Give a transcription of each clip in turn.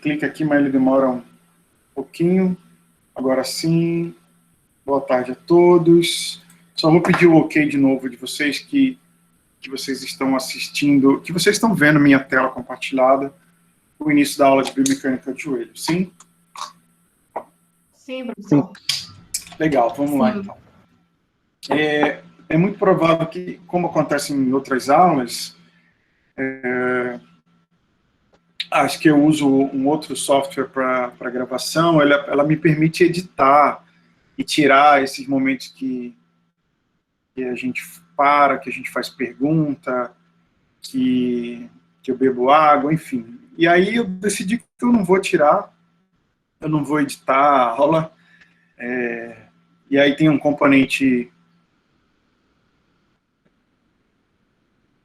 clica aqui, mas ele demora um pouquinho. Agora sim. Boa tarde a todos. Só vou pedir o ok de novo de vocês que vocês estão assistindo, que vocês estão vendo minha tela compartilhada, o início da aula de biomecânica de joelho. Sim? Sim, professor. Legal, vamos lá então. É muito provável que, como acontece em outras aulas, acho que eu uso um outro software para gravação, ela me permite editar e tirar esses momentos que a gente para, que a gente faz pergunta, que eu bebo água, enfim. E aí eu decidi que eu não vou tirar, eu não vou editar a aula, e aí tem um componente,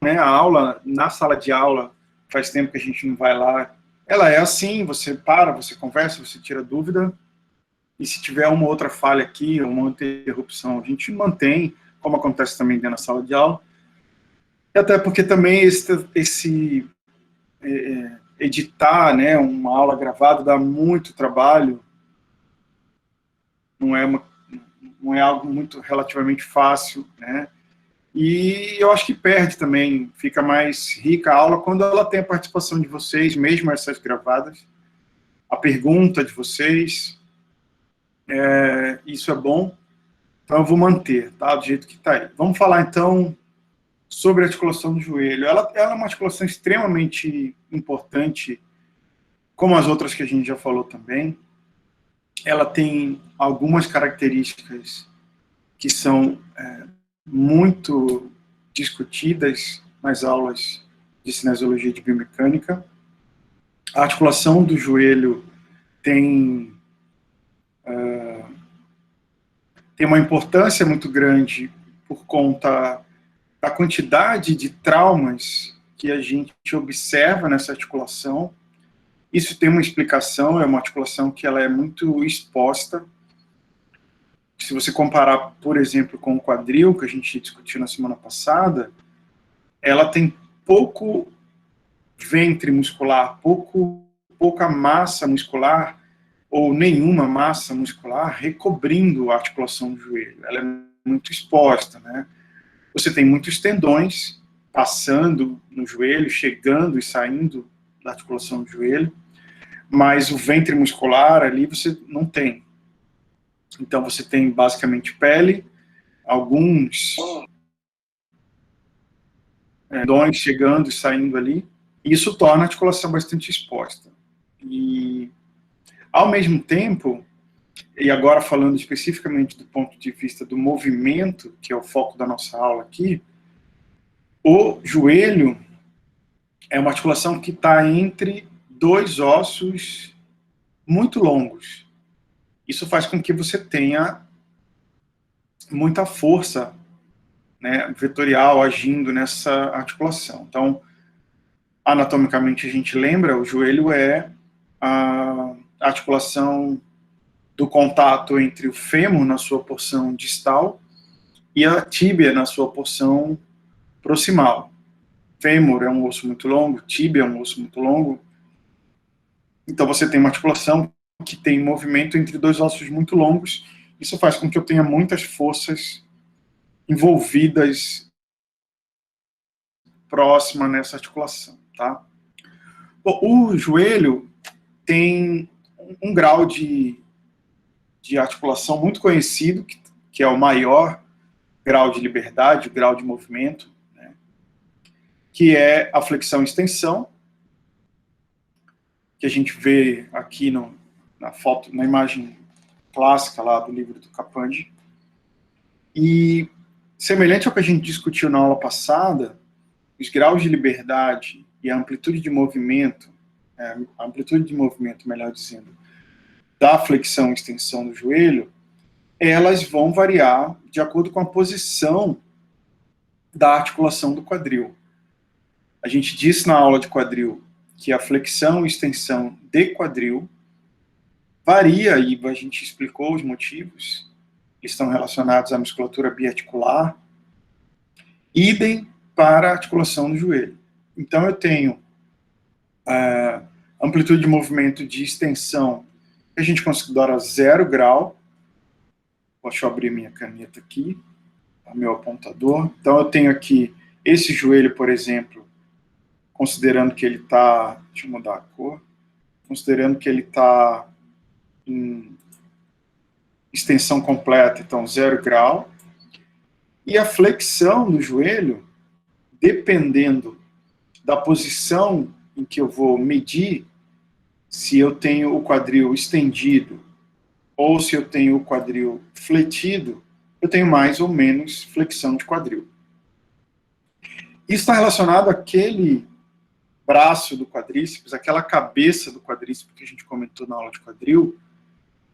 né, a aula, na sala de aula, faz tempo que a gente não vai lá, ela é assim, você para, você conversa, você tira dúvida, e se tiver uma outra falha aqui, uma interrupção, a gente mantém, como acontece também dentro da sala de aula, e até porque também esse editar, né, uma aula gravada dá muito trabalho, não é algo muito relativamente fácil, né, e eu acho que perde também, fica mais rica a aula quando ela tem a participação de vocês, mesmo essas gravadas, a pergunta de vocês, isso é bom, então eu vou manter, tá, do jeito que está aí. Vamos falar então sobre a articulação do joelho. Ela é uma articulação extremamente importante, como as outras que a gente já falou também. Ela tem algumas características que são muito discutidas nas aulas de cinesiologia de biomecânica. A articulação do joelho tem uma importância muito grande por conta da quantidade de traumas que a gente observa nessa articulação. Isso tem uma explicação, é uma articulação que ela é muito exposta. Se você comparar, por exemplo, com o quadril, que a gente discutiu na semana passada, ela tem pouco ventre muscular, pouca massa muscular, ou nenhuma massa muscular, recobrindo a articulação do joelho. Ela é muito exposta, né? Você tem muitos tendões passando no joelho, chegando e saindo da articulação do joelho, mas o ventre muscular ali você não tem. Então você tem basicamente pele, alguns tendões chegando e saindo ali, e isso torna a articulação bastante exposta. E, ao mesmo tempo, e agora falando especificamente do ponto de vista do movimento, que é o foco da nossa aula aqui, o joelho é uma articulação que está entre dois ossos muito longos. Isso faz com que você tenha muita força, né, vetorial agindo nessa articulação. Então, anatomicamente a gente lembra, o joelho é a articulação do contato entre o fêmur na sua porção distal e a tíbia na sua porção proximal. Fêmur é um osso muito longo, tíbia é um osso muito longo. Então você tem uma articulação que tem movimento entre dois ossos muito longos. Isso faz com que eu tenha muitas forças envolvidas próxima nessa articulação, tá? O joelho tem um grau de articulação muito conhecido, que é o maior grau de liberdade, o grau de movimento, né, que é a flexão e extensão, que a gente vê aqui na foto, na imagem clássica lá do livro do Capandi. E, semelhante ao que a gente discutiu na aula passada, os graus de liberdade e a amplitude de movimento, melhor dizendo, da flexão e extensão do joelho, elas vão variar de acordo com a posição da articulação do quadril. A gente disse na aula de quadril que a flexão e extensão de quadril varia, e a gente explicou os motivos, que estão relacionados à musculatura biarticular, idem para a articulação do joelho. Então eu tenho amplitude de movimento de extensão, a gente considera 0 grau. Deixa eu abrir minha caneta aqui, o meu apontador. Então, eu tenho aqui esse joelho, por exemplo, considerando que ele está... Deixa eu mudar a cor. Considerando que ele está em extensão completa, então 0 grau. E a flexão do joelho, dependendo da posição em que eu vou medir, se eu tenho o quadril estendido ou se eu tenho o quadril fletido, eu tenho mais ou menos flexão de quadril. Isso está relacionado àquele braço do quadríceps, aquela cabeça do quadríceps que a gente comentou na aula de quadril,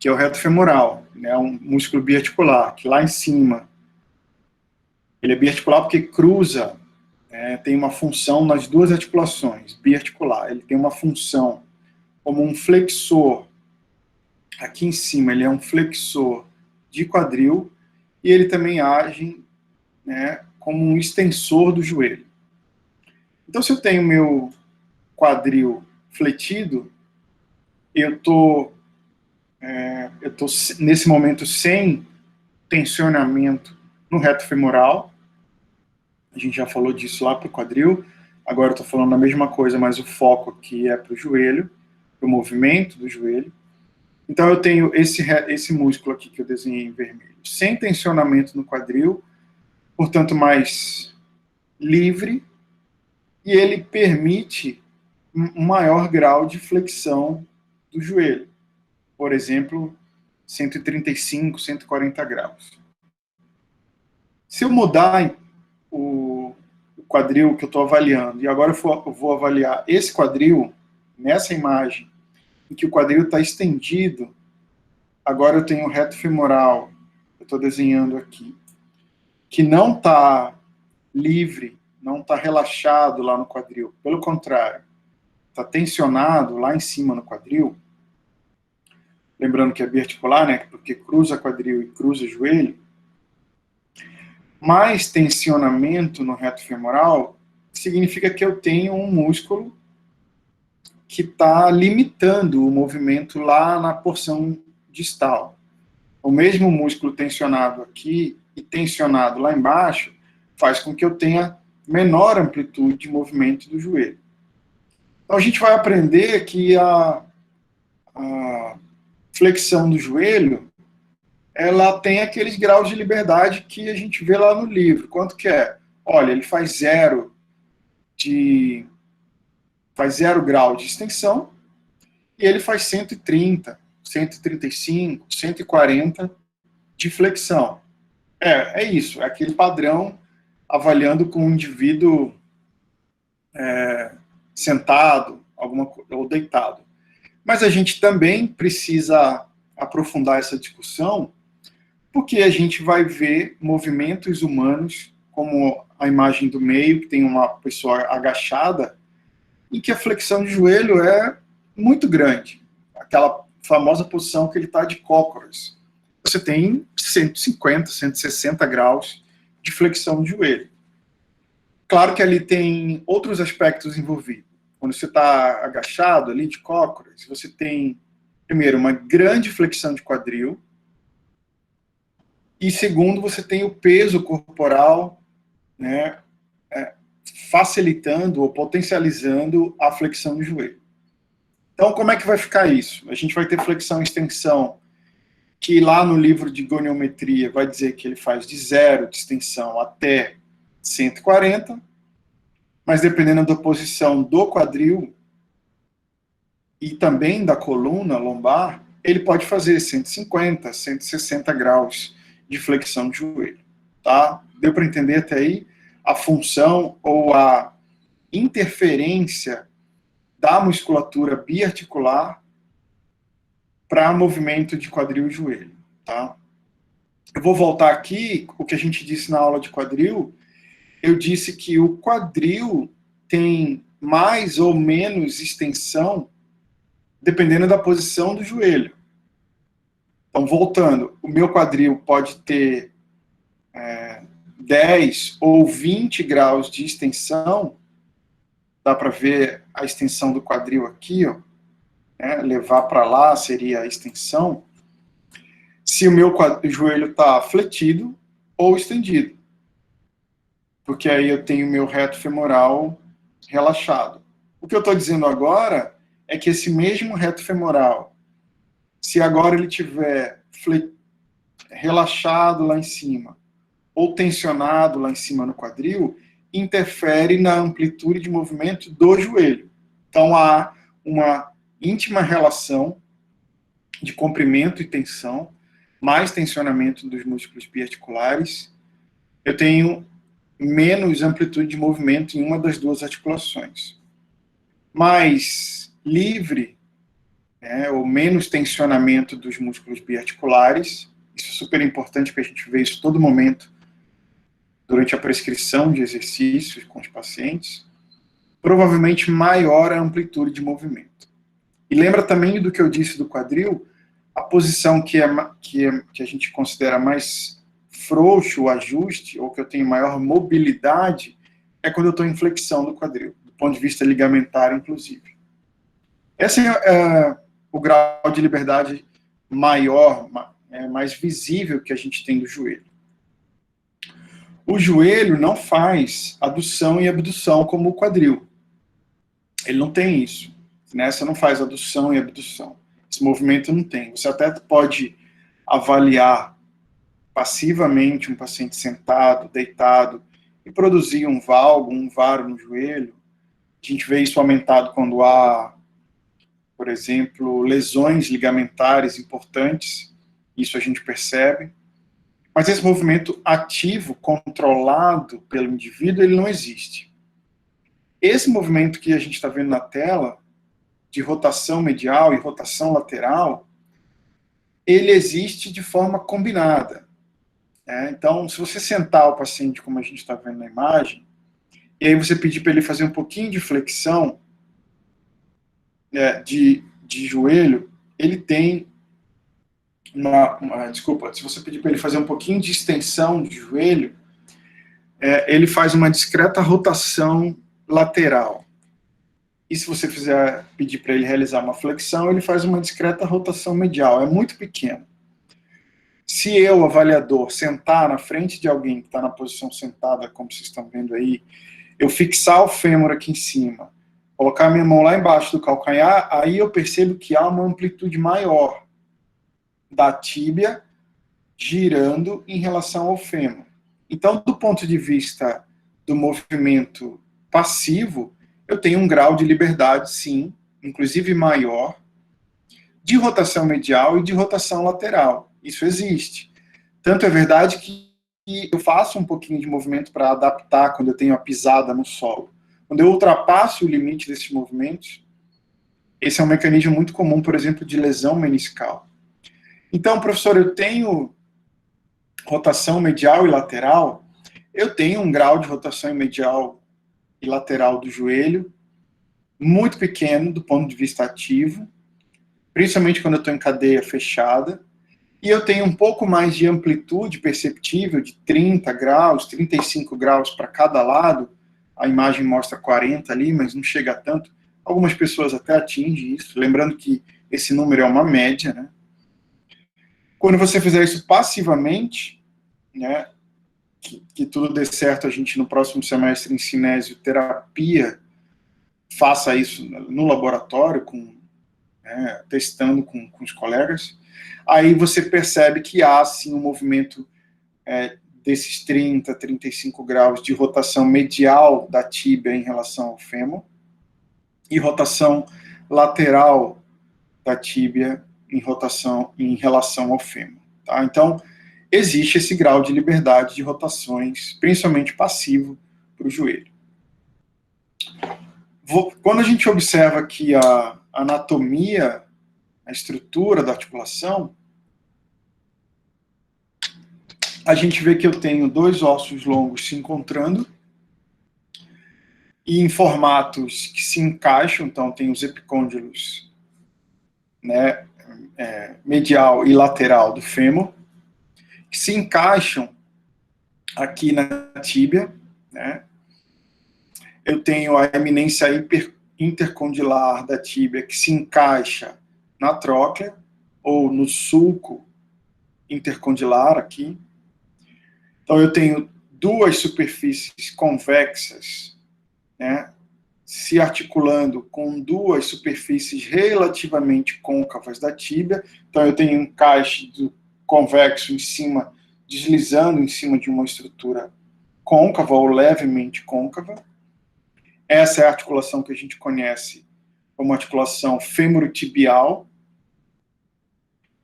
que é o reto femoral, né, um músculo biarticular, que lá em cima, ele é biarticular porque cruza, tem uma função nas duas articulações, biarticular, ele tem uma função como um flexor, aqui em cima ele é um flexor de quadril, e ele também age, né, como um extensor do joelho. Então, se eu tenho meu quadril fletido, eu tô nesse momento sem tensionamento no reto femoral. A gente já falou disso lá para o quadril. Agora eu estou falando a mesma coisa, mas o foco aqui é para o joelho, para o movimento do joelho. Então eu tenho esse músculo aqui que eu desenhei em vermelho, sem tensionamento no quadril, portanto mais livre, e ele permite um maior grau de flexão do joelho. Por exemplo, 135, 140 graus. Se eu mudar o quadril que eu estou avaliando, e agora eu vou avaliar esse quadril, nessa imagem, em que o quadril está estendido, agora eu tenho o reto femoral, eu estou desenhando aqui, que não está livre, não está relaxado lá no quadril, pelo contrário, está tensionado lá em cima no quadril, lembrando que é biarticular, né, porque cruza quadril e cruza joelho, mais tensionamento no reto femoral significa que eu tenho um músculo que está limitando o movimento lá na porção distal. O mesmo músculo tensionado aqui e tensionado lá embaixo faz com que eu tenha menor amplitude de movimento do joelho. Então a gente vai aprender que a flexão do joelho, ela tem aqueles graus de liberdade que a gente vê lá no livro. Quanto que é? Olha, ele faz 0 grau de extensão e ele faz 130, 135, 140 de flexão. É isso, é aquele padrão avaliando com o indivíduo sentado ou deitado. Mas a gente também precisa aprofundar essa discussão, porque a gente vai ver movimentos humanos, como a imagem do meio, que tem uma pessoa agachada, em que a flexão de joelho é muito grande. Aquela famosa posição que ele está de cócoras. Você tem 150, 160 graus de flexão de joelho. Claro que ali tem outros aspectos envolvidos. Quando você está agachado ali de cócoras, você tem, primeiro, uma grande flexão de quadril, e segundo, você tem o peso corporal, né, facilitando ou potencializando a flexão do joelho. Então, como é que vai ficar isso? A gente vai ter flexão e extensão, que lá no livro de goniometria vai dizer que ele faz de 0 de extensão até 140, mas dependendo da posição do quadril e também da coluna lombar, ele pode fazer 150, 160 graus de flexão de joelho. Tá? Deu para entender até aí a função ou a interferência da musculatura biarticular para movimento de quadril e joelho. Tá? Eu vou voltar aqui, o que a gente disse na aula de quadril, eu disse que o quadril tem mais ou menos extensão dependendo da posição do joelho. Então, voltando, o meu quadril pode ter 10 ou 20 graus de extensão, dá para ver a extensão do quadril aqui, ó. né, levar para lá seria a extensão, se o meu joelho está fletido ou estendido. Porque aí eu tenho meu reto femoral relaxado. O que eu estou dizendo agora é que esse mesmo reto femoral, se agora ele tiver relaxado lá em cima, ou tensionado lá em cima no quadril, interfere na amplitude de movimento do joelho. Então há uma íntima relação de comprimento e tensão, mais tensionamento dos músculos biarticulares. Eu tenho menos amplitude de movimento em uma das duas articulações. Mais livre, né, ou menos tensionamento dos músculos biarticulares. Isso é super importante, porque a gente vê isso todo momento durante a prescrição de exercícios com os pacientes. Provavelmente maior a amplitude de movimento. E lembra também do que eu disse do quadril, a posição que a gente considera mais frouxo o ajuste, ou que eu tenho maior mobilidade, é quando eu estou em flexão do quadril, do ponto de vista ligamentar, inclusive. Esse é o grau de liberdade maior, mais visível que a gente tem do joelho. O joelho não faz adução e abdução como o quadril. Ele não tem isso. Né? Você não faz adução e abdução. Esse movimento não tem. Você até pode avaliar passivamente um paciente sentado, deitado, e produzir um valgo, um varo no joelho. A gente vê isso aumentado quando há, por exemplo, lesões ligamentares importantes. Isso a gente percebe. Mas esse movimento ativo, controlado pelo indivíduo, ele não existe. Esse movimento que a gente está vendo na tela, de rotação medial e rotação lateral, ele existe de forma combinada. Então, se você sentar o paciente, como a gente está vendo na imagem, e aí você pedir para ele fazer um pouquinho de flexão de joelho, ele tem desculpa, se você pedir para ele fazer um pouquinho de extensão de joelho, ele faz uma discreta rotação lateral. E se você pedir para ele realizar uma flexão, ele faz uma discreta rotação medial, é muito pequeno. Se eu, avaliador, sentar na frente de alguém que está na posição sentada, como vocês estão vendo aí, eu fixar o fêmur aqui em cima, colocar minha mão lá embaixo do calcanhar, aí eu percebo que há uma amplitude maior da tíbia girando em relação ao fêmur. Então, do ponto de vista do movimento passivo, eu tenho um grau de liberdade, sim, inclusive maior, de rotação medial e de rotação lateral. Isso existe. Tanto é verdade que eu faço um pouquinho de movimento para adaptar quando eu tenho a pisada no solo. Quando eu ultrapasso o limite desses movimentos, esse é um mecanismo muito comum, por exemplo, de lesão meniscal. Então, professor, eu tenho rotação medial e lateral, eu tenho um grau de rotação medial e lateral do joelho, muito pequeno do ponto de vista ativo, principalmente quando eu estou em cadeia fechada, e eu tenho um pouco mais de amplitude perceptível, de 30 graus, 35 graus para cada lado, a imagem mostra 40 ali, mas não chega a tanto, algumas pessoas até atingem isso, lembrando que esse número é uma média, né? Quando você fizer isso passivamente, né, que tudo dê certo, a gente no próximo semestre em cinesioterapia faça isso no laboratório, testando com os colegas, aí você percebe que há, sim, um movimento desses 30, 35 graus de rotação medial da tíbia em relação ao fêmur e rotação lateral da tíbia em relação ao fêmur. Tá? Então, existe esse grau de liberdade de rotações, principalmente passivo, para o joelho. Quando a gente observa aqui a anatomia, a estrutura da articulação, a gente vê que eu tenho dois ossos longos se encontrando, e em formatos que se encaixam, então tem os epicôndilos, né, medial e lateral do fêmur, que se encaixam aqui na tíbia, né? Eu tenho a eminência intercondilar da tíbia que se encaixa na tróclea, ou no sulco intercondilar aqui. Então, eu tenho duas superfícies convexas, né, se articulando com duas superfícies relativamente côncavas da tíbia. Então, eu tenho um encaixe convexo em cima, deslizando em cima de uma estrutura côncava ou levemente côncava. Essa é a articulação que a gente conhece como articulação fêmuro-tibial.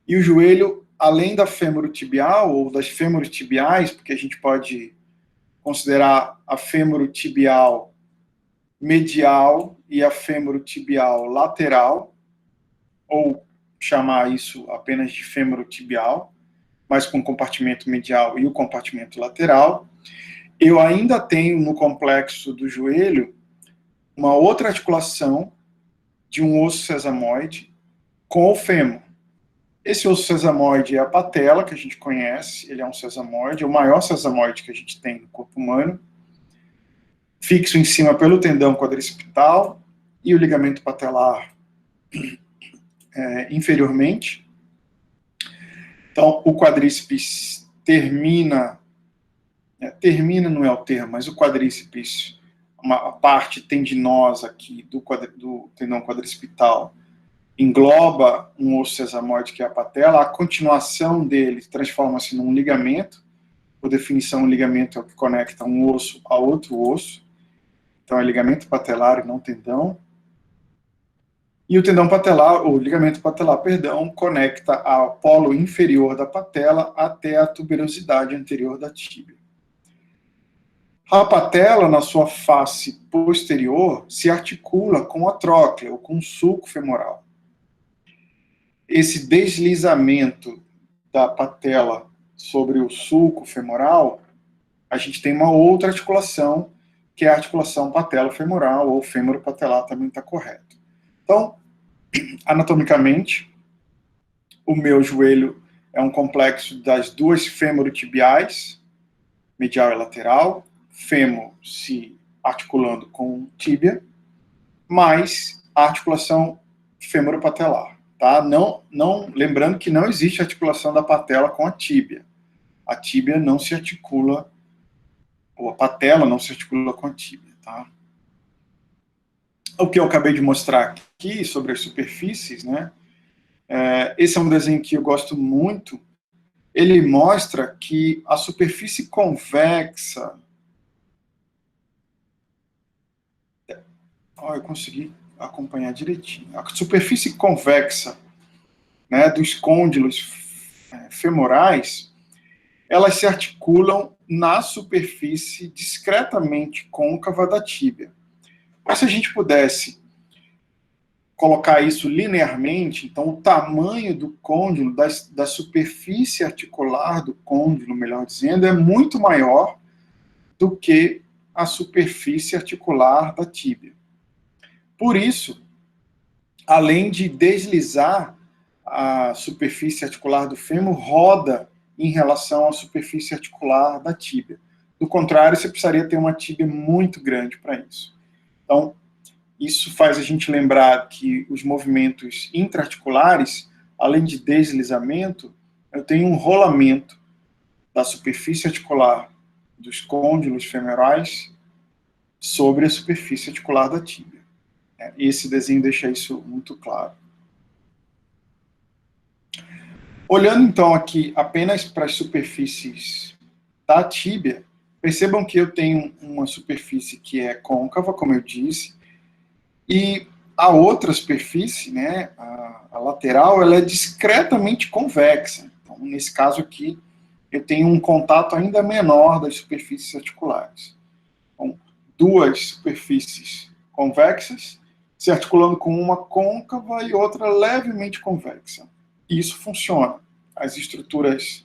E o joelho, além da fêmuro-tibial, ou das fêmuro-tibiais, porque a gente pode considerar a fêmuro-tibial medial e a fêmuro-tibial lateral, ou chamar isso apenas de fêmuro-tibial, mas com o compartimento medial e o compartimento lateral. Eu ainda tenho no complexo do joelho uma outra articulação de um osso sesamoide com o fêmur. Esse osso sesamoide é a patela, que a gente conhece, ele é um sesamoide, é o maior sesamoide que a gente tem no corpo humano, fixo em cima pelo tendão quadricipital e o ligamento patelar inferiormente. Então, o quadríceps termina não é o termo, mas o quadríceps, a parte tendinosa aqui do tendão quadricipital, engloba um osso sesamoide, que é a patela. A continuação dele transforma-se num ligamento. Por definição, o ligamento é o que conecta um osso a outro osso. Então, é ligamento patelar e não tendão. E o tendão patelar, o ligamento patelar, perdão, conecta ao polo inferior da patela até a tuberosidade anterior da tíbia. A patela, na sua face posterior, se articula com a tróclea, ou com o sulco femoral. Esse deslizamento da patela sobre o sulco femoral, a gente tem uma outra articulação, que é a articulação patelo-femoral, ou fêmuro-patelar, também está correto. Então, anatomicamente, o meu joelho é um complexo das duas fêmuro-tibiais, medial e lateral, fêmur se articulando com tíbia, mais a articulação fêmuro-patelar. Tá? Lembrando que não existe articulação da patela com a tíbia. A tíbia não se articula, ou a patela não se articula com a tíbia. Tá? O que eu acabei de mostrar aqui sobre as superfícies, né? Esse é um desenho que eu gosto muito. Ele mostra que a superfície convexa... eu consegui acompanhar direitinho. A superfície convexa, né, dos côndilos femorais, elas se articulam na superfície discretamente côncava da tíbia. Mas se a gente pudesse colocar isso linearmente, então o tamanho do côndilo, da superfície articular do côndilo, melhor dizendo, é muito maior do que a superfície articular da tíbia. Por isso, além de deslizar, a superfície articular do fêmur roda em relação à superfície articular da tíbia. Do contrário, você precisaria ter uma tíbia muito grande para isso. Então, isso faz a gente lembrar que os movimentos intraarticulares, além de deslizamento, eu tenho um rolamento da superfície articular dos côndilos femorais sobre a superfície articular da tíbia. Esse desenho deixa isso muito claro. Olhando então aqui apenas para as superfícies da tíbia, percebam que eu tenho uma superfície que é côncava, como eu disse, e a outra superfície, né, a lateral, ela é discretamente convexa. Então, nesse caso aqui, eu tenho um contato ainda menor das superfícies articulares. Então, duas superfícies convexas se articulando com uma côncava e outra levemente convexa. E isso funciona. As estruturas,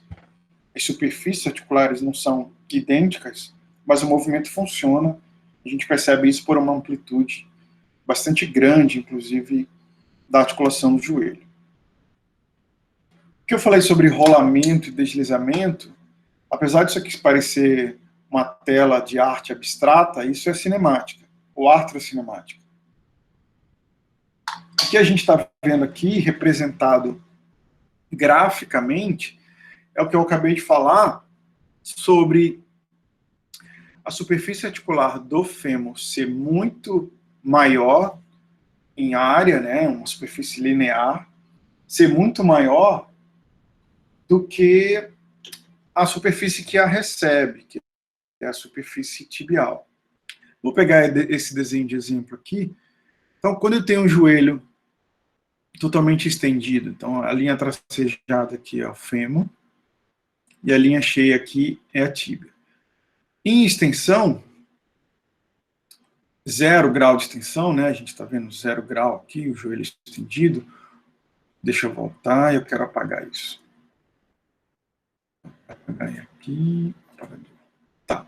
as superfícies articulares não são idênticas, mas o movimento funciona. A gente percebe isso por uma amplitude bastante grande, inclusive, da articulação do joelho. O que eu falei sobre rolamento e deslizamento, apesar disso aqui parecer uma tela de arte abstrata, isso é cinemática, ou artrocinemática. o que a gente está vendo aqui, representado graficamente, é o que eu acabei de falar sobre a superfície articular do fêmur ser muito maior em área, né, uma superfície linear, ser muito maior do que a superfície que a recebe, que é a superfície tibial. Vou pegar esse desenho de exemplo aqui. Então, quando eu tenho um joelho totalmente estendido, então a linha tracejada aqui é o fêmur, e a linha cheia aqui é a tíbia. Em extensão, 0 grau de extensão, né? A gente está vendo 0 grau aqui, o joelho estendido. Deixa eu voltar, eu quero apagar isso. Apagar aqui. Tá.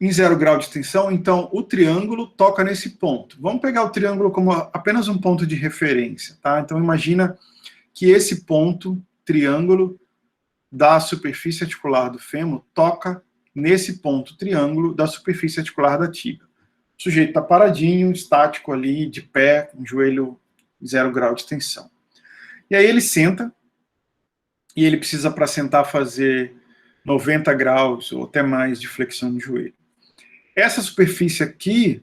Em 0 grau de extensão, então o triângulo toca nesse ponto. Vamos pegar o triângulo como apenas um ponto de referência, tá? Então imagina que esse ponto, triângulo, da superfície articular do fêmur toca nesse ponto triângulo da superfície articular da tíbia. O sujeito está paradinho, estático ali, de pé, com o joelho 0 grau de extensão. E aí ele senta, e ele precisa, para sentar, fazer 90 graus ou até mais de flexão no joelho. Essa superfície aqui,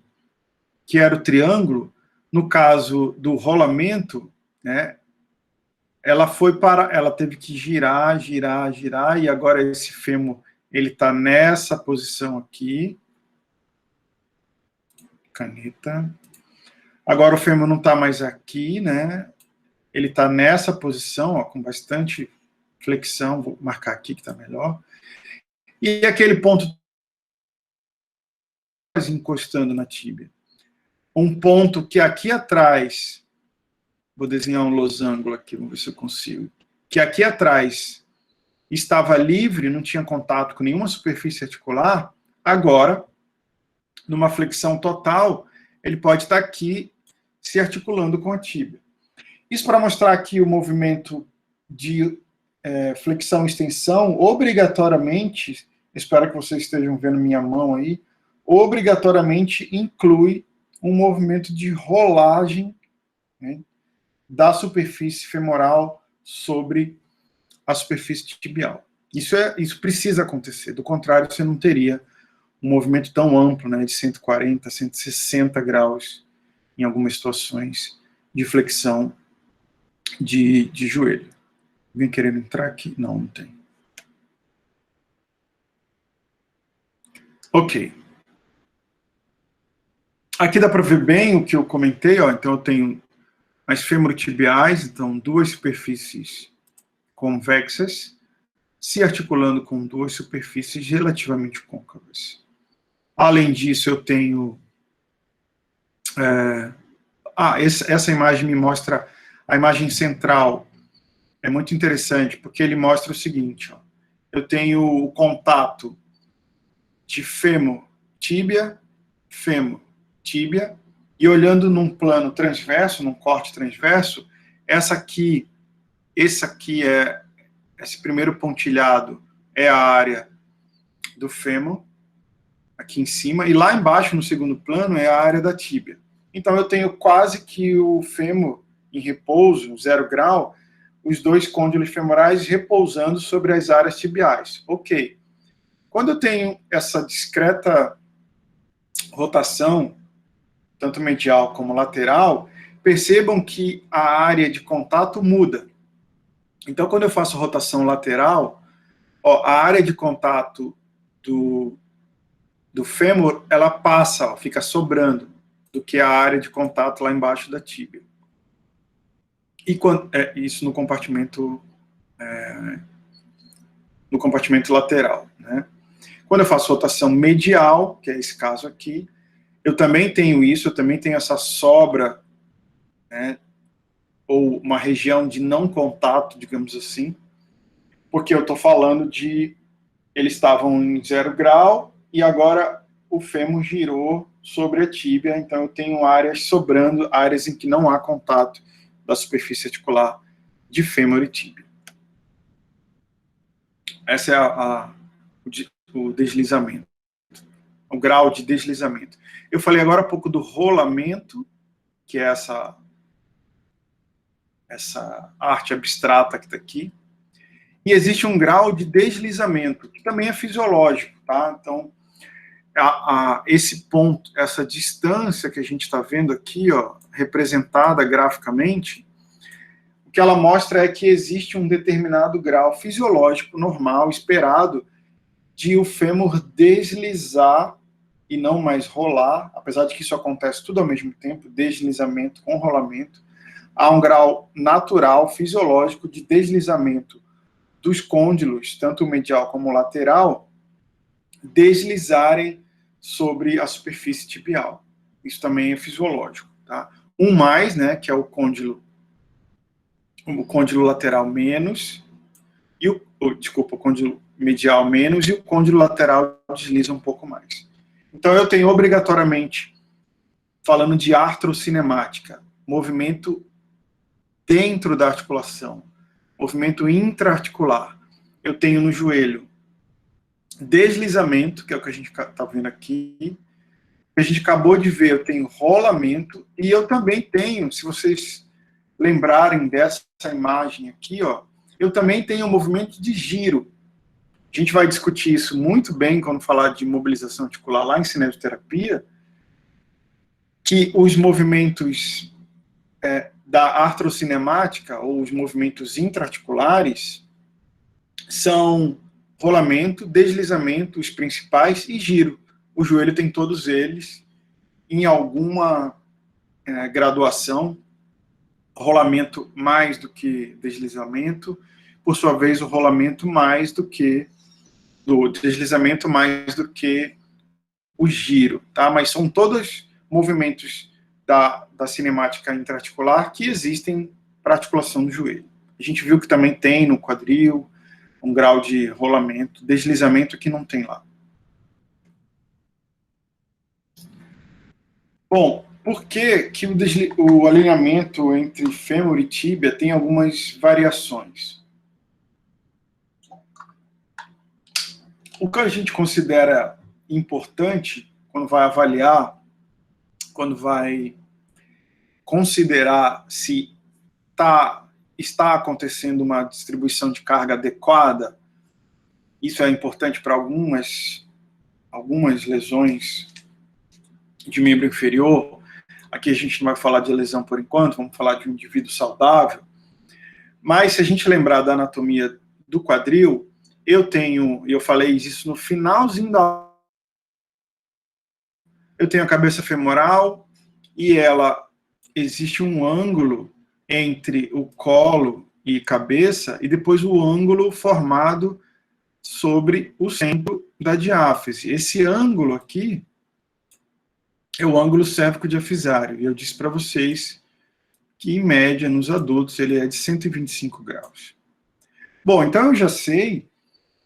que era o triângulo, no caso do rolamento, né, ela teve que girar, e agora esse fêmur, ele está nessa posição aqui. Caneta. Agora o fêmur não está mais aqui, né? Ele está nessa posição, ó, com bastante flexão. Vou marcar aqui que está melhor. E aquele ponto encostando na tíbia. Um ponto que aqui atrás, vou desenhar um losango aqui, vamos ver se eu consigo, que aqui atrás estava livre, não tinha contato com nenhuma superfície articular, agora, numa flexão total, ele pode estar aqui se articulando com a tíbia. Isso para mostrar aqui o movimento de flexão e extensão, obrigatoriamente, espero que vocês estejam vendo minha mão aí, obrigatoriamente inclui um movimento de rolagem, né, da superfície femoral sobre a superfície tibial. Isso precisa acontecer, do contrário você não teria um movimento tão amplo, né, de 140, 160 graus em algumas situações de flexão de joelho. Alguém querendo entrar aqui? Não, não tem. Ok. Aqui dá para ver bem o que eu comentei, ó. Então eu tenho as femorotibiais, então duas superfícies convexas, se articulando com duas superfícies relativamente côncavas. Além disso, eu tenho... essa imagem me mostra a imagem central. É muito interessante, porque ele mostra o seguinte, ó. Eu tenho o contato de fêmur, tíbia, e olhando num plano transverso, num corte transverso, esse primeiro pontilhado é a área do fêmur, aqui em cima, e lá embaixo, no segundo plano, é a área da tíbia. Então eu tenho quase que o fêmur em repouso, 0 grau, os dois côndilos femorais repousando sobre as áreas tibiais. Ok. Quando eu tenho essa discreta rotação, tanto medial como lateral, percebam que a área de contato muda. Então, quando eu faço rotação lateral, ó, a área de contato do fêmur, ela passa, ó, fica sobrando, do que a área de contato lá embaixo da tíbia. E isso no compartimento lateral, né? Quando eu faço rotação medial, que é esse caso aqui, eu também tenho isso, eu também tenho essa sobra, né, ou uma região de não contato, digamos assim, porque eu estou falando de... Eles estavam em 0 grau, e agora o fêmur girou sobre a tíbia, então eu tenho áreas sobrando, áreas em que não há contato da superfície articular de fêmur e tíbia. Essa é o deslizamento. o grau de deslizamento. Eu falei agora há pouco do rolamento, que é essa arte abstrata que está aqui. E existe um grau de deslizamento, que também é fisiológico, tá? Então, esse ponto, essa distância que a gente está vendo aqui, ó, representada graficamente, o que ela mostra é que existe um determinado grau fisiológico normal, esperado, de o fêmur deslizar e não mais rolar, apesar de que isso acontece tudo ao mesmo tempo, deslizamento com rolamento. Há um grau natural, fisiológico, de deslizamento dos côndilos, tanto o medial como o lateral, deslizarem sobre a superfície tibial. Isso também é fisiológico, tá? Um mais, né, que é o côndilo lateral menos, e o côndilo medial menos, e o côndilo lateral desliza um pouco mais. Então eu tenho obrigatoriamente, falando de artrocinemática, movimento dentro da articulação, movimento intraarticular. Eu tenho no joelho deslizamento, que é o que a gente está vendo aqui. A gente acabou de ver, eu tenho rolamento, e eu também tenho, se vocês lembrarem dessa imagem aqui, ó, eu também tenho um movimento de giro. A gente vai discutir isso muito bem quando falar de mobilização articular lá em cinesioterapia, que os movimentos da artrocinemática, ou os movimentos intraarticulares, são rolamento, deslizamento, os principais, e giro. O joelho tem todos eles, em alguma graduação, rolamento mais do que deslizamento, por sua vez o rolamento mais do que, do deslizamento mais do que o giro, tá? Mas são todos movimentos da cinemática intraarticular que existem para articulação do joelho. A gente viu que também tem no quadril um grau de rolamento, deslizamento que não tem lá. Bom, por que o alinhamento entre fêmur e tíbia tem algumas variações? O que a gente considera importante quando vai avaliar, quando vai considerar se está acontecendo uma distribuição de carga adequada, isso é importante para algumas lesões de membro inferior. Aqui a gente não vai falar de lesão por enquanto, vamos falar de um indivíduo saudável. Mas se a gente lembrar da anatomia do quadril, eu falei isso no finalzinho eu tenho a cabeça femoral e existe um ângulo entre o colo e cabeça, e depois o ângulo formado sobre o centro da diáfise. Esse ângulo aqui é o ângulo cérvico-diafisário, e eu disse para vocês que, em média, nos adultos, ele é de 125 graus. Bom, então eu já sei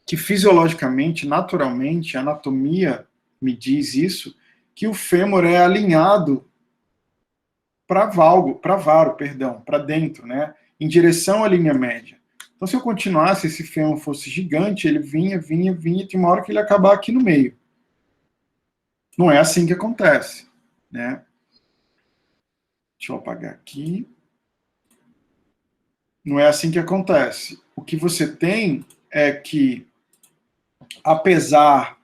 que fisiologicamente, naturalmente, a anatomia me diz isso, que o fêmur é alinhado para dentro, né? Em direção à linha média. Então, se eu continuasse, esse fêmur fosse gigante, ele vinha, e tem uma hora que ele ia acabar aqui no meio. Não é assim que acontece, né? Deixa eu apagar aqui. Não é assim que acontece. O que você tem é que, apesar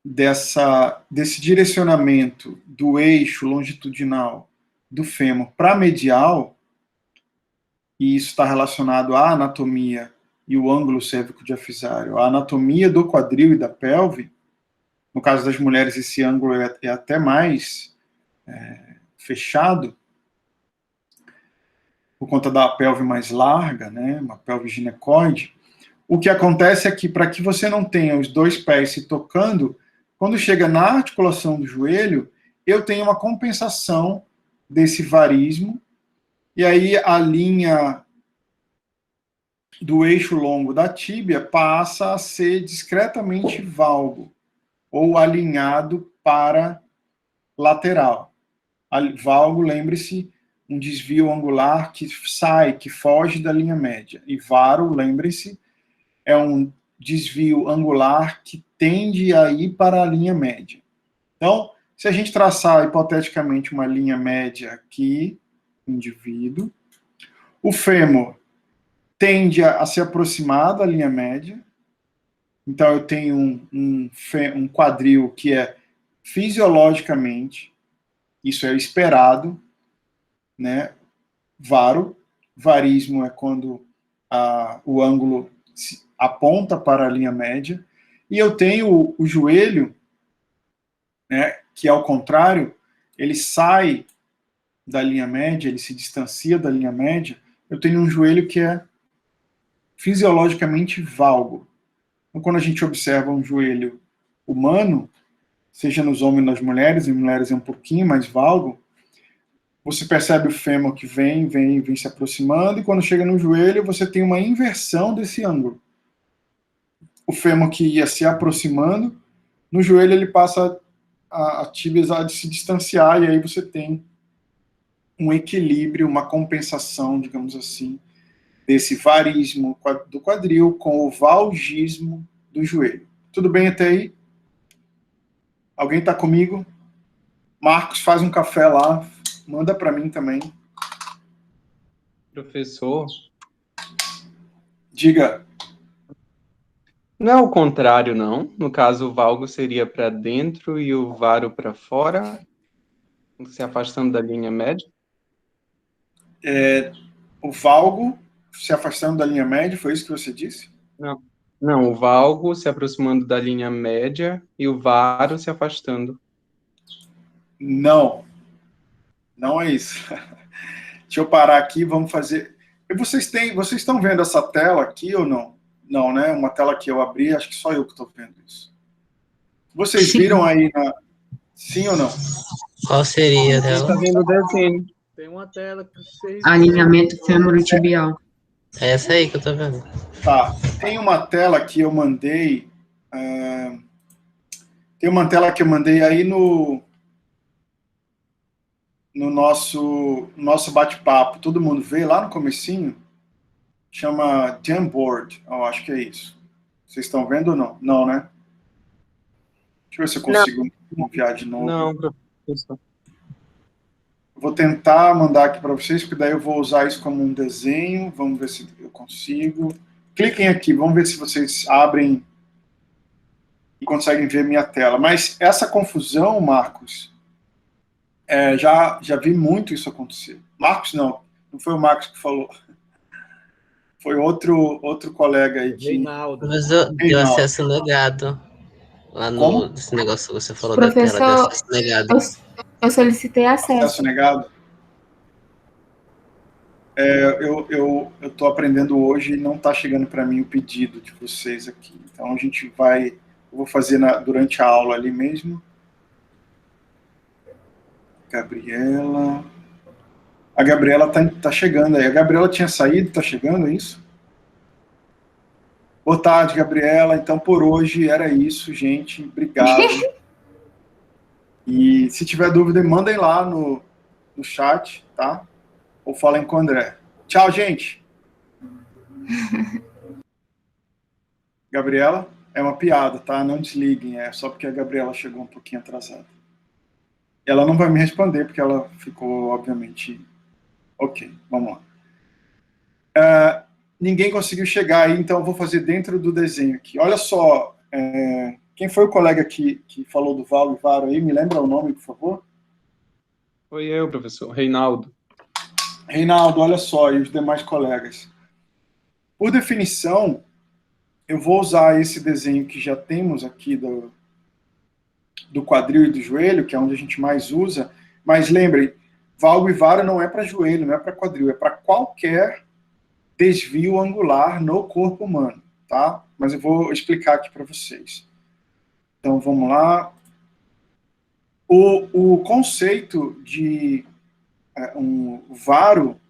desse direcionamento do eixo longitudinal do fêmur para medial, e isso está relacionado à anatomia e o ângulo cérvico-diafisário, a anatomia do quadril e da pelve. No caso das mulheres, esse ângulo é até mais fechado, por conta da pelve mais larga, né, uma pelve ginecoide. O que acontece é que, para que você não tenha os dois pés se tocando, quando chega na articulação do joelho, eu tenho uma compensação desse varismo, e aí a linha do eixo longo da tíbia passa a ser discretamente valgo, ou alinhado para lateral. Valgo, lembre-se, um desvio angular que foge da linha média. E varo, lembre-se, é um desvio angular que tende a ir para a linha média. Então, se a gente traçar hipoteticamente uma linha média aqui, indivíduo, o fêmur tende a se aproximar da linha média. Então, eu tenho um quadril que é fisiologicamente, isso é esperado, né? Varo. Varismo é quando o ângulo aponta para a linha média. E eu tenho o joelho, né, que ao contrário, ele sai da linha média, ele se distancia da linha média. Eu tenho um joelho que é fisiologicamente valgo. Então, quando a gente observa um joelho humano, seja nos homens ou nas mulheres, em mulheres é um pouquinho mais valgo, você percebe o fêmur que vem se aproximando, e quando chega no joelho, você tem uma inversão desse ângulo. O fêmur que ia se aproximando, no joelho ele passa a tíbia a se distanciar, e aí você tem um equilíbrio, uma compensação, digamos assim, desse varismo do quadril com o valgismo do joelho. Tudo bem até aí? Alguém está comigo? Marcos, faz um café lá, manda para mim também. Professor? Diga. Não é o contrário, não? No caso, o valgo seria para dentro e o varo para fora, se afastando da linha média? O valgo se afastando da linha média, foi isso que você disse? Não, o valgo se aproximando da linha média e o varo se afastando. Não. Não é isso. Deixa eu parar aqui, vamos fazer... Vocês estão vendo essa tela aqui ou não? Não, né? Uma tela que eu abri, acho que só eu que estou vendo isso. Vocês viram aí na... Sim ou não? Qual seria a Você está tela? vendo o desenho. Tem uma tela que vocês... Alinhamento femorotibial. É essa aí que eu tô vendo. Tá. Tem uma tela que eu mandei... Tem uma tela que eu mandei aí no nosso bate-papo. Todo mundo vê lá no comecinho? Chama Jamboard. Eu acho que é isso. Vocês estão vendo ou não? Não, né? Deixa eu ver se eu consigo enviar de novo. Não, professor. Vou tentar mandar aqui para vocês, porque daí eu vou usar isso como um desenho. Vamos ver se eu consigo. Cliquem aqui, vamos ver se vocês abrem e conseguem ver minha tela. Mas essa confusão, Marcos, já vi muito isso acontecer. Marcos não foi o Marcos que falou. Foi outro colega aí que... Reinaldo. Mas deu acesso negado. Lá no esse negócio que você falou da tela, deu acesso negado. Eu solicitei acesso. Acesso negado? Eu estou aprendendo hoje e não está chegando para mim o pedido de vocês aqui. Então a gente vai... Eu vou fazer durante a aula ali mesmo. Gabriela... A Gabriela tá chegando aí. A Gabriela tinha saído, tá chegando, é isso? Boa tarde, Gabriela. Então, por hoje era isso, gente. Obrigado. E se tiver dúvida, mandem lá no chat, tá? Ou falem com o André. Tchau, gente. Gabriela, é uma piada, tá? Não desliguem, é só porque a Gabriela chegou um pouquinho atrasada. Ela não vai me responder, porque ela ficou, obviamente... Ok, vamos lá. Ninguém conseguiu chegar aí, então eu vou fazer dentro do desenho aqui. Olha só, quem foi o colega que falou do valgo e varo aí? Me lembra o nome, por favor? Foi eu, professor, Reinaldo. Reinaldo, olha só, e os demais colegas. Por definição, eu vou usar esse desenho que já temos aqui do quadril e do joelho, que é onde a gente mais usa, mas lembrem, valgo e varo não é para joelho, não é para quadril, é para qualquer desvio angular no corpo humano, tá? Mas eu vou explicar aqui para vocês. Então, vamos lá. O conceito de um varo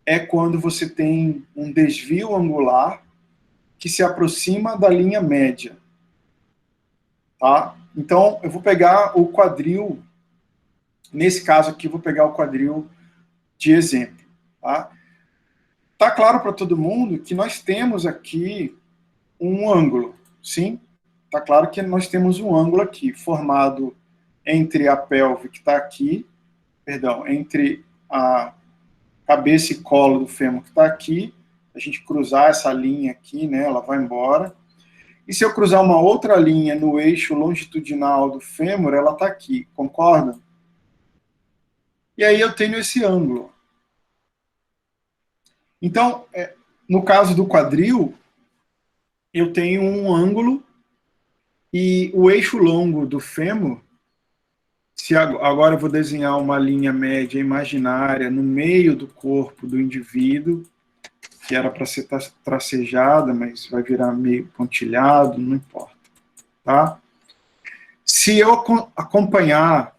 é quando você tem um desvio angular que se aproxima da linha média, tá? Então, eu vou pegar o quadril, nesse caso aqui, eu vou pegar o quadril de exemplo, tá? Tá claro para todo mundo que nós temos aqui um ângulo, sim? tá claro que nós temos um ângulo aqui, formado entre a pelve que está aqui, perdão, entre a cabeça e colo do fêmur que está aqui, a gente cruzar essa linha aqui, né, ela vai embora. E se eu cruzar uma outra linha no eixo longitudinal do fêmur, ela está aqui, concorda? E aí eu tenho esse ângulo. Então, no caso do quadril, eu tenho um ângulo e o eixo longo do fêmur, se agora eu vou desenhar uma linha média imaginária no meio do corpo do indivíduo, que era para ser tracejada, mas vai virar meio pontilhado, não importa. Tá? Se eu acompanhar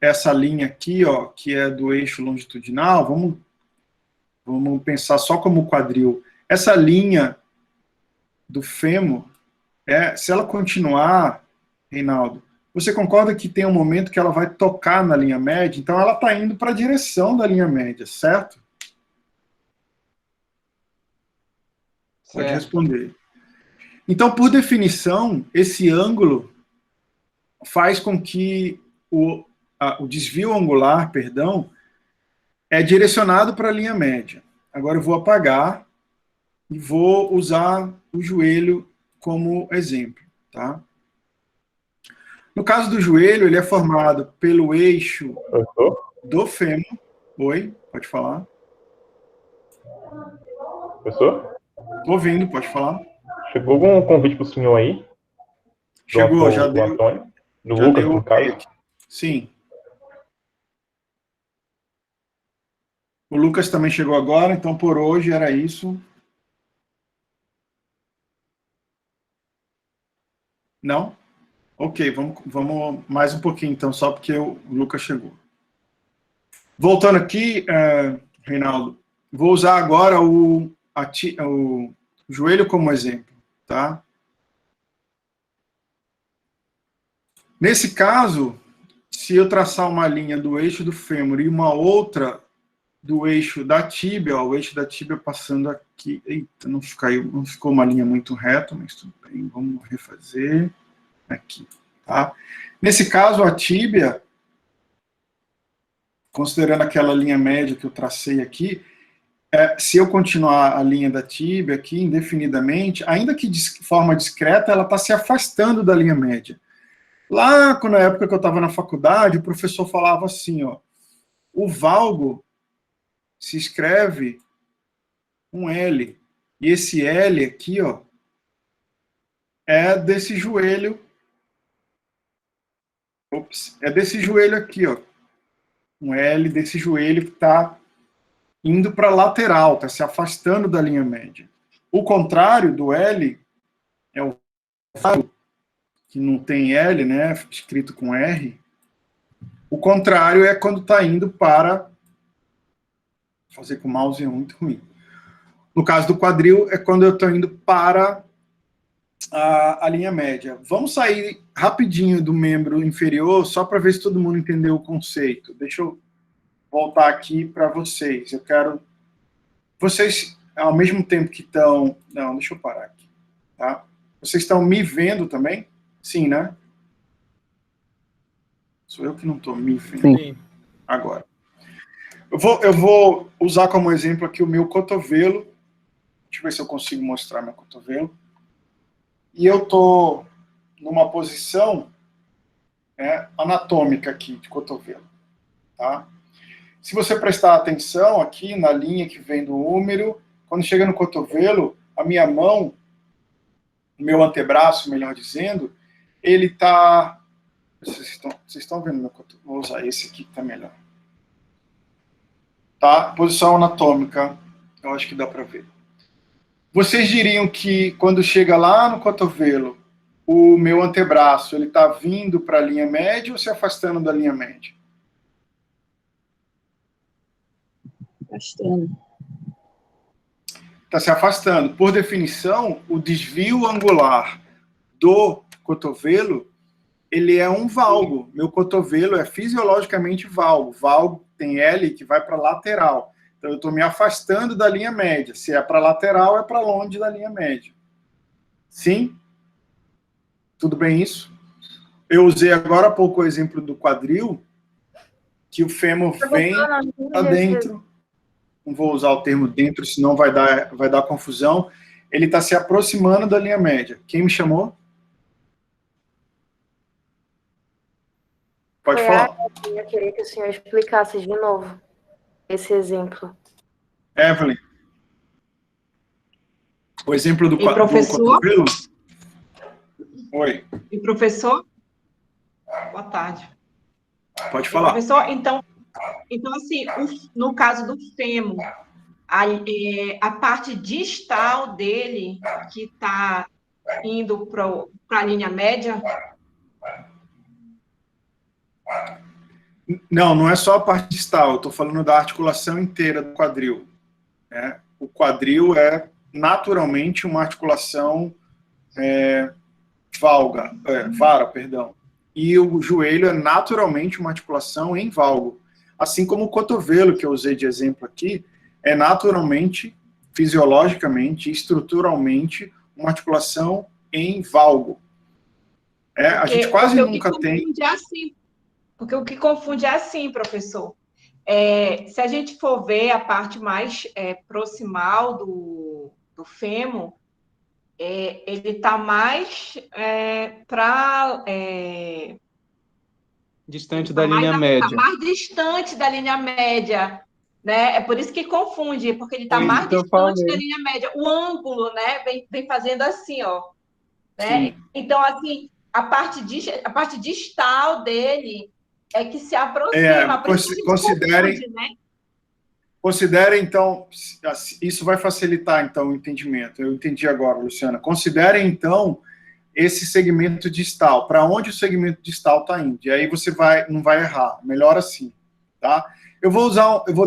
essa linha aqui, ó, que é do eixo longitudinal, vamos pensar só como quadril. Essa linha do fêmur, se ela continuar, Reinaldo, você concorda que tem um momento que ela vai tocar na linha média? Então ela está indo para a direção da linha média, certo? Pode responder. Então, por definição, esse ângulo faz com que o desvio angular, perdão, é direcionado para a linha média. Agora eu vou apagar e vou usar o joelho como exemplo, tá? No caso do joelho, ele é formado pelo eixo do fêmur. Oi, pode falar. Professor? Estou ouvindo, pode falar. Chegou algum convite para o senhor aí? Chegou, já deu. Antônio? Do já Lucas, deu no caso? Sim. O Lucas também chegou agora, então por hoje era isso. Não? Ok, vamos mais um pouquinho então, só porque o Lucas chegou. Voltando aqui, Reinaldo, vou usar agora o joelho como exemplo, tá? Nesse caso, se eu traçar uma linha do eixo do fêmur e uma outra do eixo da tíbia, ó, o eixo da tíbia passando aqui, eita, não ficou uma linha muito reta, mas tudo bem, vamos refazer aqui, tá? Nesse caso, a tíbia, considerando aquela linha média que eu tracei aqui, se eu continuar a linha da tíbia aqui indefinidamente, ainda que de forma discreta, ela está se afastando da linha média. Lá, na época que eu estava na faculdade, o professor falava assim, ó, o valgo se escreve um L, e esse L aqui, ó, é desse joelho, é desse joelho aqui, ó, um L desse joelho que está indo para a lateral, está se afastando da linha média. O contrário do L é o valgo, que não tem L, né, escrito com R. O contrário é quando está indo para... Fazer com o mouse é muito ruim. No caso do quadril, é quando eu estou indo para a linha média. Vamos sair rapidinho do membro inferior, só para ver se todo mundo entendeu o conceito. Deixa eu voltar aqui para vocês. Eu quero... Vocês, ao mesmo tempo que estão... Não, deixa eu parar aqui. Tá? Vocês estão me vendo também? Sim, né? Sou eu que não estou me vendo. Sim. Agora. Eu vou usar como exemplo aqui o meu cotovelo. Deixa eu ver se eu consigo mostrar meu cotovelo. E eu estou numa posição anatômica aqui de cotovelo. Tá? Se você prestar atenção aqui na linha que vem do húmero, quando chega no cotovelo, a minha mão, o meu antebraço, melhor dizendo, ele está... Vocês estão vendo meu cotovelo? Vou usar esse aqui que está melhor. Tá? Posição anatômica, eu acho que dá para ver. Vocês diriam que quando chega lá no cotovelo, o meu antebraço, ele está vindo para a linha média ou se afastando da linha média? Afastando. Está se afastando. Por definição, o desvio angular do cotovelo, ele é um valgo. Meu cotovelo é fisiologicamente valgo. Valgo tem L que vai para a lateral. Então, eu estou me afastando da linha média. Se é para lateral, é para longe da linha média. Sim? Tudo bem isso? Eu usei agora há pouco o exemplo do quadril, que o fêmur vem para dentro. Não vou usar o termo dentro, senão vai dar confusão. Ele está se aproximando da linha média. Quem me chamou? Pode falar. Eu queria que o senhor explicasse de novo esse exemplo. Evelyn. O exemplo do cotovelo? Oi. E professor? Boa tarde. Pode falar. Professor, então assim, no caso do fêmur, a parte distal dele, que está indo para a linha média? Não é só a parte distal, eu estou falando da articulação inteira do quadril. Né? O quadril é naturalmente uma articulação vara, perdão. E o joelho é naturalmente uma articulação em valgo. Assim como o cotovelo, que eu usei de exemplo aqui, é naturalmente, fisiologicamente, estruturalmente, uma articulação em valgo. A gente quase nunca tem... Porque o que confunde é assim, professor. Se a gente for ver a parte mais proximal do fêmur, ele está mais para... distante da linha média. Está mais distante da linha média. Né? É por isso que confunde, porque ele está mais distante da linha média. O ângulo, né, vem fazendo assim, ó. Né? Então, assim, a parte distal dele é que se aproxima. Considerem, então, isso vai facilitar, então, o entendimento. Eu entendi agora, Luciana. Considerem, então, esse segmento distal, para onde o segmento distal está indo. E aí você não vai errar. Melhor assim, tá? Eu vou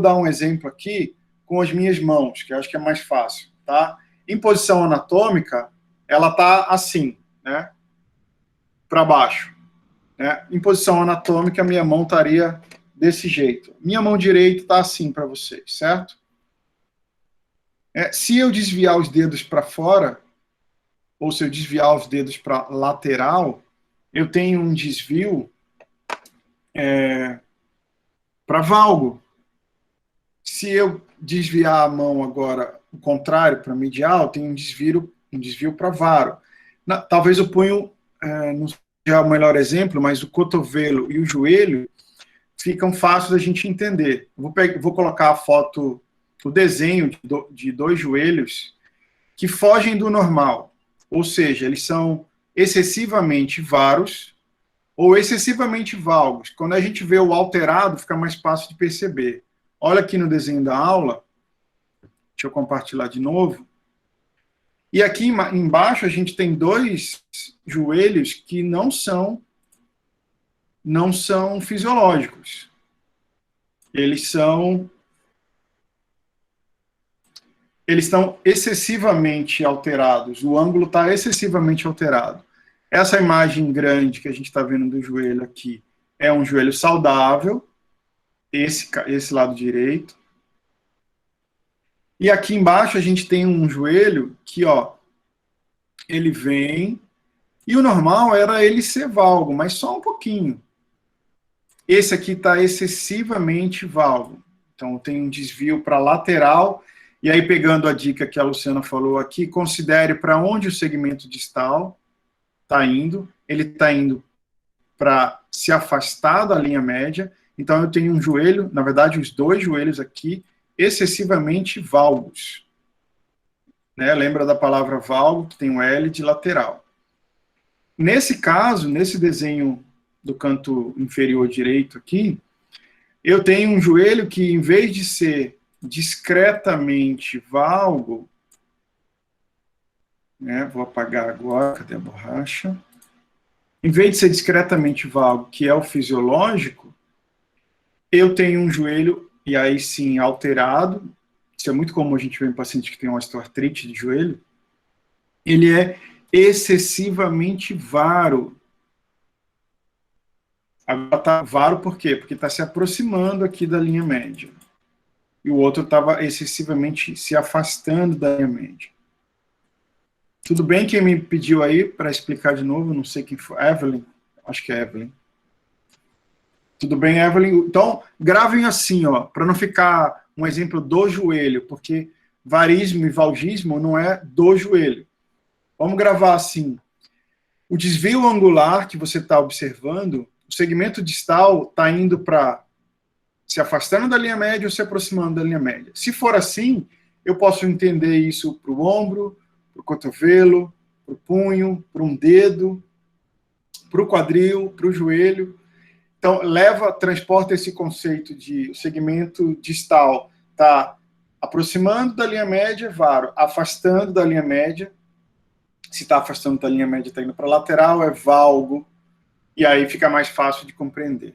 dar um exemplo aqui com as minhas mãos, que eu acho que é mais fácil, tá? Em posição anatômica, ela está assim, né? Para baixo. Né? Em posição anatômica, a minha mão estaria desse jeito. Minha mão direita está assim para vocês, certo? Se eu desviar os dedos para fora, ou se eu desviar os dedos para lateral, eu tenho um desvio para valgo. Se eu desviar a mão agora, o contrário, para medial, eu tenho um desvio para varo. Talvez o punho não seja o melhor exemplo, mas o cotovelo e o joelho ficam fáceis da gente entender. Vou colocar a foto, o desenho de dois joelhos que fogem do normal. Ou seja, eles são excessivamente varos ou excessivamente valgos. Quando a gente vê o alterado, fica mais fácil de perceber. Olha aqui no desenho da aula. Deixa eu compartilhar de novo. E aqui embaixo a gente tem dois joelhos que não são fisiológicos. Eles estão excessivamente alterados. O ângulo está excessivamente alterado. Essa imagem grande que a gente está vendo do joelho aqui é um joelho saudável, esse lado direito. E aqui embaixo a gente tem um joelho que, ó, ele vem, e o normal era ele ser valgo, mas só um pouquinho. Esse aqui está excessivamente valgo. Então tem um desvio para lateral, e aí pegando a dica que a Luciana falou aqui, considere para onde o segmento distal está indo. Ele está indo para se afastar da linha média. Então eu tenho um joelho, na verdade os dois joelhos aqui, excessivamente valgos. Né? Lembra da palavra valgo, que tem um L de lateral. Nesse caso, nesse desenho do canto inferior direito aqui, eu tenho um joelho que, em vez de ser discretamente valgo, né, vou apagar agora, cadê a borracha? Em vez de ser discretamente valgo, que é o fisiológico, eu tenho um joelho, e aí sim, alterado. Isso é muito comum a gente ver em pacientes que têm osteoartrite de joelho. Ele é excessivamente varo. Agora está varo por quê? Porque está se aproximando aqui da linha média. E o outro estava excessivamente se afastando da linha média. Tudo bem quem me pediu aí para explicar de novo? Não sei quem foi. Evelyn? Acho que é Evelyn. Tudo bem, Evelyn? Então, gravem assim, ó, para não ficar um exemplo do joelho, porque varismo e valgismo não é do joelho. Vamos gravar assim. O desvio angular que você está observando, o segmento distal está indo para se afastando da linha média ou se aproximando da linha média. Se for assim, eu posso entender isso para o ombro, para o cotovelo, para o punho, para um dedo, para o quadril, para o joelho. Então, transporta esse conceito de o segmento distal está aproximando da linha média, varo, afastando da linha média. Se está afastando da linha média, está indo para a lateral, é valgo, e aí fica mais fácil de compreender.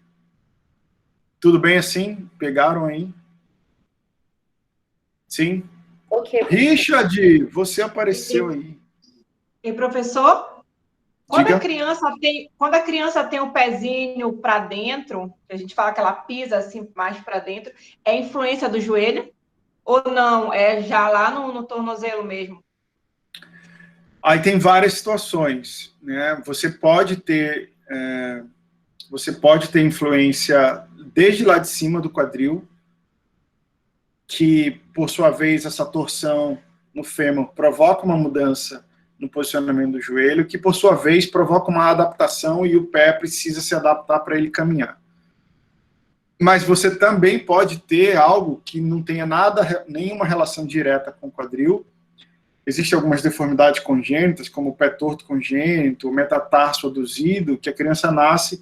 Tudo bem assim? Pegaram aí? Sim? Ok. Richard, você apareceu aí. E professor, quando Diga. a criança tem o pezinho para dentro, que a gente fala que ela pisa assim mais para dentro, é influência do joelho? Ou não? É já lá no tornozelo mesmo? Aí tem várias situações, né? Você pode ter influência desde lá de cima do quadril, que, por sua vez, essa torção no fêmur provoca uma mudança no posicionamento do joelho, que, por sua vez, provoca uma adaptação e o pé precisa se adaptar para ele caminhar. Mas você também pode ter algo que não tenha nenhuma relação direta com o quadril. Existem algumas deformidades congênitas, como o pé torto congênito, o metatarso aduzido, que a criança nasce.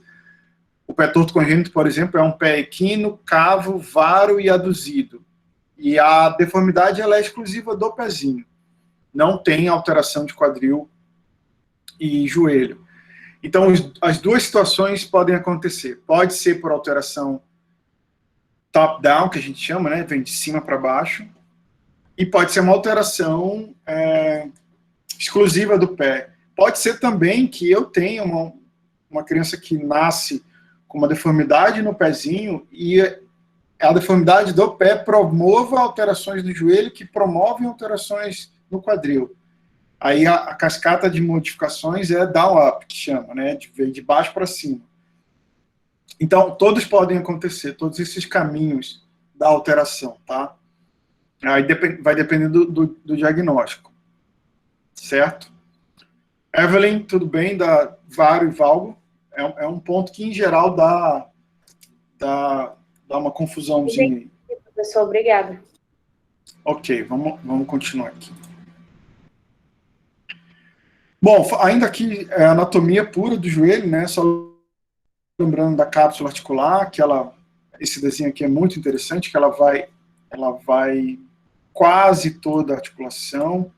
O pé torto congênito, por exemplo, é um pé equino, cavo, varo e aduzido. E a deformidade ela é exclusiva do pezinho. Não tem alteração de quadril e joelho. Então, as duas situações podem acontecer. Pode ser por alteração top-down, que a gente chama, né? Vem de cima para baixo. E pode ser uma alteração exclusiva do pé. Pode ser também que eu tenha uma criança que nasce com uma deformidade no pezinho e a deformidade do pé promova alterações no joelho que promovem alterações no quadril. Aí a cascata de modificações é down-up, que chama, né? De baixo para cima. Então, todos podem acontecer, todos esses caminhos da alteração, tá? Aí vai depender do diagnóstico, certo? Evelyn, tudo bem? Da varo e valgo. É um ponto que, em geral, dá uma confusãozinha aí. Professor, obrigada. Ok, vamos continuar aqui. Bom, ainda aqui é a anatomia pura do joelho, né? Só lembrando da cápsula articular, que esse desenho aqui é muito interessante, que ela vai quase toda a articulação,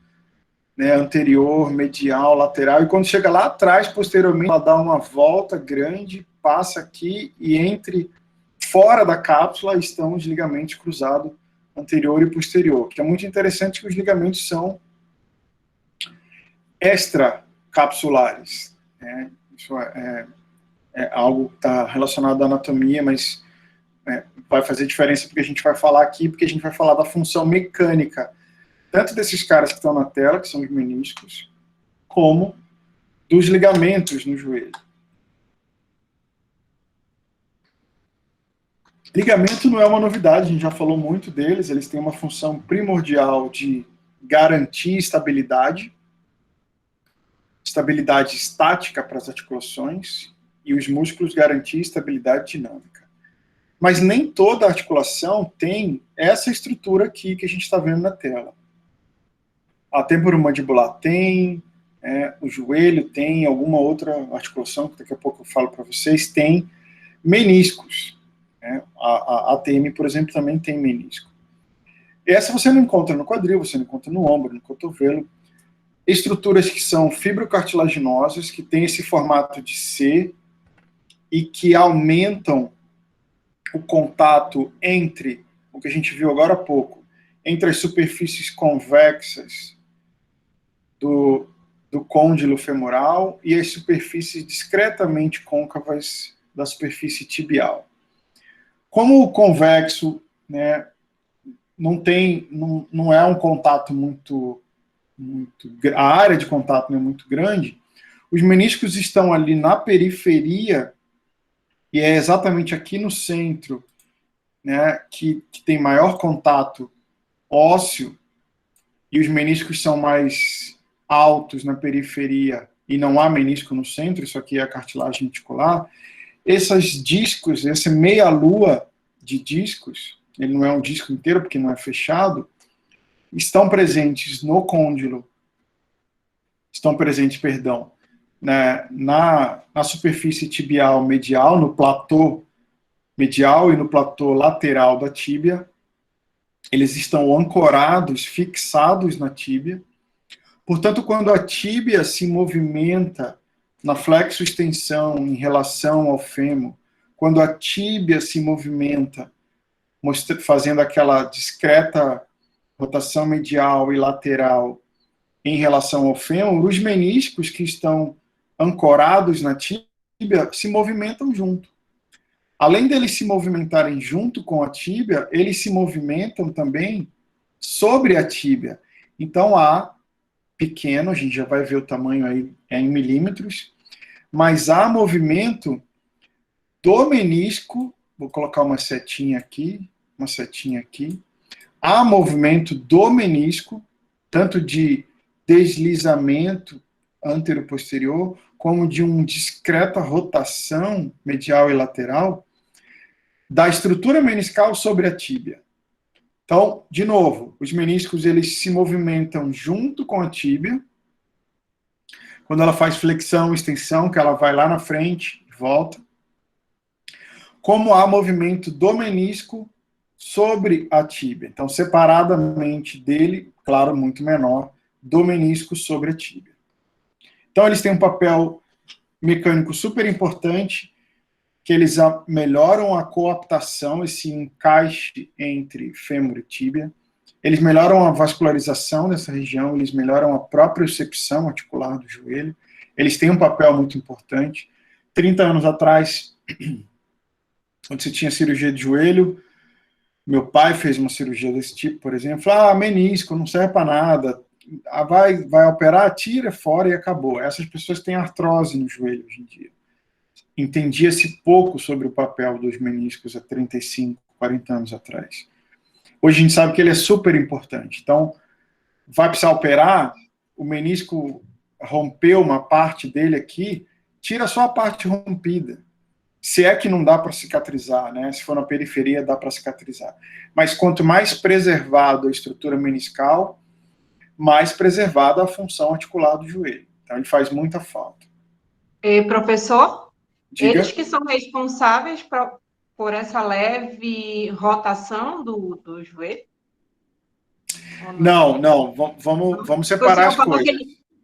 né, anterior, medial, lateral, e quando chega lá atrás, posteriormente, ela dá uma volta grande, passa aqui, e fora da cápsula estão os ligamentos cruzados anterior e posterior, que é muito interessante que os ligamentos são extracapsulares, né? Isso é algo que está relacionado à anatomia, mas vai fazer diferença porque a gente vai falar aqui, porque a gente vai falar da função mecânica, tanto desses caras que estão na tela, que são os meniscos, como dos ligamentos no joelho. Ligamento não é uma novidade, a gente já falou muito deles, eles têm uma função primordial de garantir estabilidade estática para as articulações, e os músculos garantir estabilidade dinâmica. Mas nem toda articulação tem essa estrutura aqui que a gente está vendo na tela. A temporomandibular tem, o joelho tem, alguma outra articulação, que daqui a pouco eu falo para vocês, tem meniscos. A ATM, por exemplo, também tem menisco. Essa você não encontra no quadril, você não encontra no ombro, no cotovelo. Estruturas que são fibrocartilaginosas, que têm esse formato de C e que aumentam o contato entre, o que a gente viu agora há pouco, entre as superfícies convexas do côndilo femoral e as superfícies discretamente côncavas da superfície tibial. Como o convexo, né, não é um contato muito a área de contato não é muito grande, os meniscos estão ali na periferia, e é exatamente aqui no centro, né, que tem maior contato ósseo, e os meniscos são mais altos na periferia, e não há menisco no centro, isso aqui é a cartilagem articular. Esses discos, essa meia-lua de discos, ele não é um disco inteiro porque não é fechado, estão presentes no côndilo, na superfície tibial medial, no platô medial e no platô lateral da tíbia. Eles estão ancorados, fixados na tíbia. Portanto, quando a tíbia se movimenta na flexo-extensão em relação ao fêmur, quando a tíbia se movimenta fazendo aquela discreta rotação medial e lateral em relação ao fêmur, os meniscos que estão ancorados na tíbia se movimentam junto. Além deles se movimentarem junto com a tíbia, eles se movimentam também sobre a tíbia. Então há pequeno, a gente já vai ver o tamanho aí em milímetros, mas há movimento do menisco, vou colocar uma setinha aqui, há movimento do menisco, tanto de deslizamento antero-posterior, como de uma discreta rotação medial e lateral da estrutura meniscal sobre a tíbia. Então, de novo, os meniscos eles se movimentam junto com a tíbia. Quando ela faz flexão, extensão, que ela vai lá na frente e volta. Como há movimento do menisco sobre a tíbia. Então, separadamente dele, claro, muito menor, do menisco sobre a tíbia. Então, eles têm um papel mecânico super importante, que eles melhoram a coaptação, esse encaixe entre fêmur e tíbia. Eles melhoram a vascularização dessa região, eles melhoram a propriocepção articular do joelho. Eles têm um papel muito importante. 30 anos atrás, quando você tinha cirurgia de joelho, meu pai fez uma cirurgia desse tipo, por exemplo, falou, menisco, não serve para nada, vai operar, tira fora e acabou. Essas pessoas têm artrose no joelho hoje em dia. Entendia-se pouco sobre o papel dos meniscos há 35, 40 anos atrás. Hoje a gente sabe que ele é super importante. Então, vai precisar operar, o menisco rompeu uma parte dele aqui, tira só a parte rompida. Se é que não dá para cicatrizar, né? Se for na periferia, dá para cicatrizar. Mas quanto mais preservado a estrutura meniscal, mais preservada a função articular do joelho. Então, ele faz muita falta. Professor, Diga. eles que são responsáveis por essa leve rotação do joelho? Não, vamos separar as coisas.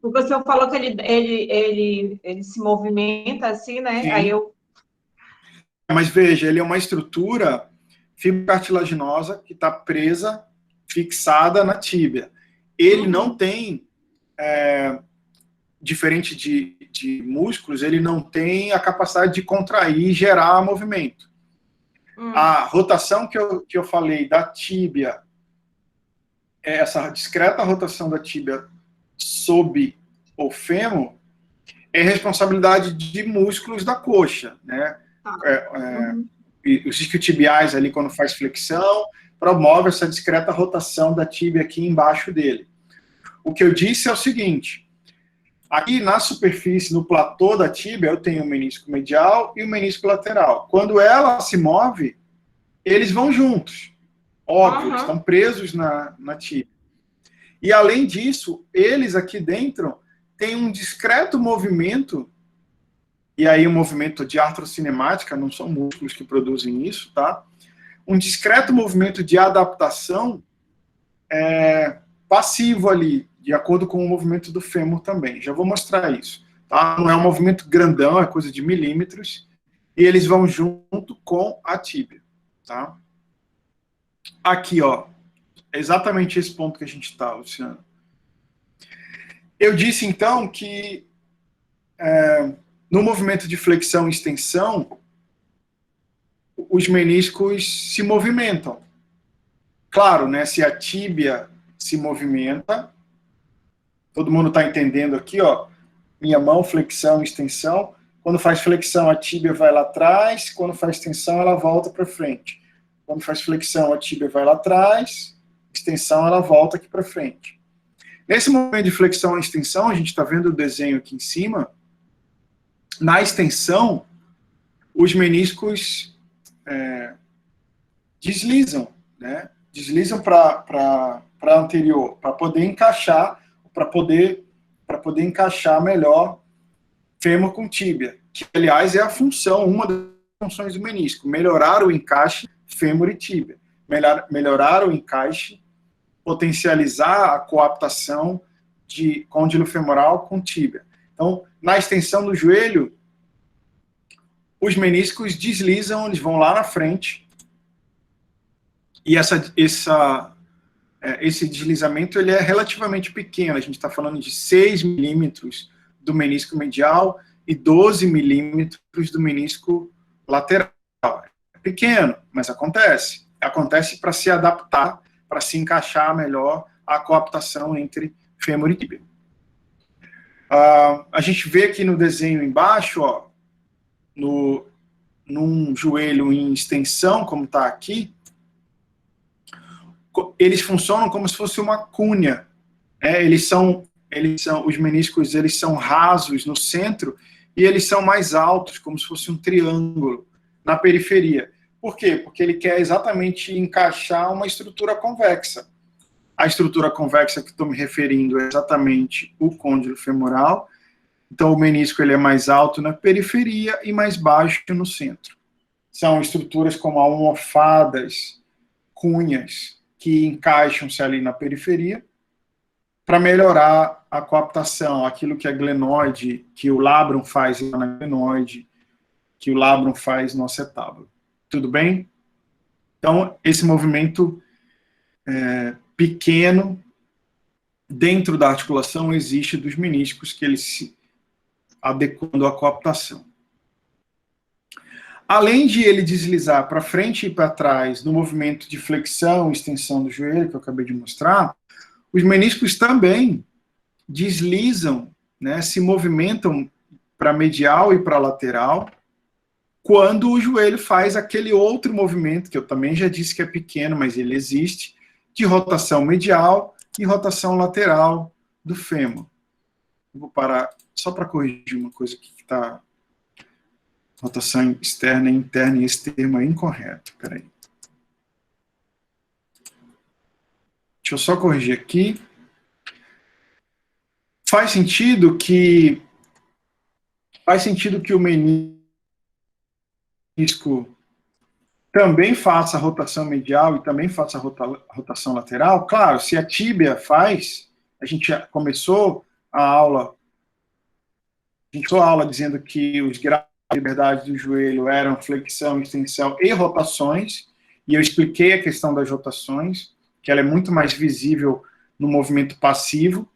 O senhor falou que ele se movimenta assim, né? Sim. Aí eu... Mas veja, ele é uma estrutura fibrocartilaginosa que está presa, fixada na tíbia. Ele não tem, diferente de músculos, ele não tem a capacidade de contrair e gerar movimento. A rotação que eu falei da tíbia, essa discreta rotação da tíbia sob o fêmur, é responsabilidade de músculos da coxa, né? Os isquiotibiais ali, quando faz flexão, promove essa discreta rotação da tíbia aqui embaixo dele. O que eu disse é o seguinte, aqui na superfície, no platô da tíbia, eu tenho o menisco medial e o menisco lateral. Quando ela se move, eles vão juntos. Óbvio, eles estão presos na tíbia. E além disso, eles aqui dentro têm um discreto movimento, e aí um movimento de artrocinemática, não são músculos que produzem isso, tá? Um discreto movimento de adaptação passivo ali, de acordo com o movimento do fêmur também. Já vou mostrar isso. Tá? Não é um movimento grandão, é coisa de milímetros, e eles vão junto com a tíbia. Tá? Aqui, ó, é exatamente esse ponto que a gente está, Luciano. Eu disse, então, que no movimento de flexão e extensão, os meniscos se movimentam. Claro, né, se a tíbia se movimenta, Todo mundo está entendendo aqui, ó. Minha mão, flexão, extensão. Quando faz flexão, a tíbia vai lá atrás. Quando faz extensão, ela volta para frente. Quando faz flexão, a tíbia vai lá atrás. Extensão, ela volta aqui para frente. Nesse momento de flexão e extensão, a gente está vendo o desenho aqui em cima. Na extensão, os meniscos deslizam, né? Deslizam para anterior, para poder encaixar, para poder encaixar melhor fêmur com tíbia, que aliás é a função, uma das funções do menisco, melhorar o encaixe fêmur e tíbia, melhorar o encaixe, potencializar a coaptação de côndilo femoral com tíbia. Então, na extensão do joelho, os meniscos deslizam, eles vão lá na frente, e esse deslizamento ele é relativamente pequeno, a gente está falando de 6 milímetros do menisco medial e 12 milímetros do menisco lateral. É pequeno, mas acontece. Acontece para se adaptar, para se encaixar melhor a coaptação entre fêmur e tíbia. A gente vê aqui no desenho embaixo, ó, num joelho em extensão, como está aqui, eles funcionam como se fosse uma cunha. Os meniscos eles são rasos no centro e eles são mais altos, como se fosse um triângulo na periferia. Por quê? Porque ele quer exatamente encaixar uma estrutura convexa. A estrutura convexa que estou me referindo é exatamente o côndilo femoral. Então, o menisco ele é mais alto na periferia e mais baixo no centro. São estruturas como almofadas, cunhas, que encaixam-se ali na periferia para melhorar a coaptação, aquilo que a glenoide, que o labrum faz na glenoide, que o labrum faz no acetábulo. Tudo bem? Então, esse movimento pequeno dentro da articulação existe dos meniscos que eles se adequando à coaptação. Além de ele deslizar para frente e para trás no movimento de flexão e extensão do joelho, que eu acabei de mostrar, os meniscos também deslizam, né, se movimentam para medial e para lateral, quando o joelho faz aquele outro movimento, que eu também já disse que é pequeno, mas ele existe, de rotação medial e rotação lateral do fêmur. Vou parar só para corrigir uma coisa aqui que está... Rotação externa e interna, e esse termo é incorreto. Espera aí. Deixa eu só corrigir aqui. Faz sentido que o menisco também faça a rotação medial e também faça a rotação lateral? Claro, se a tíbia faz, a gente já começou a aula dizendo que os graus de liberdade do joelho eram flexão, extensão e rotações, e eu expliquei a questão das rotações, que ela é muito mais visível no movimento passivo,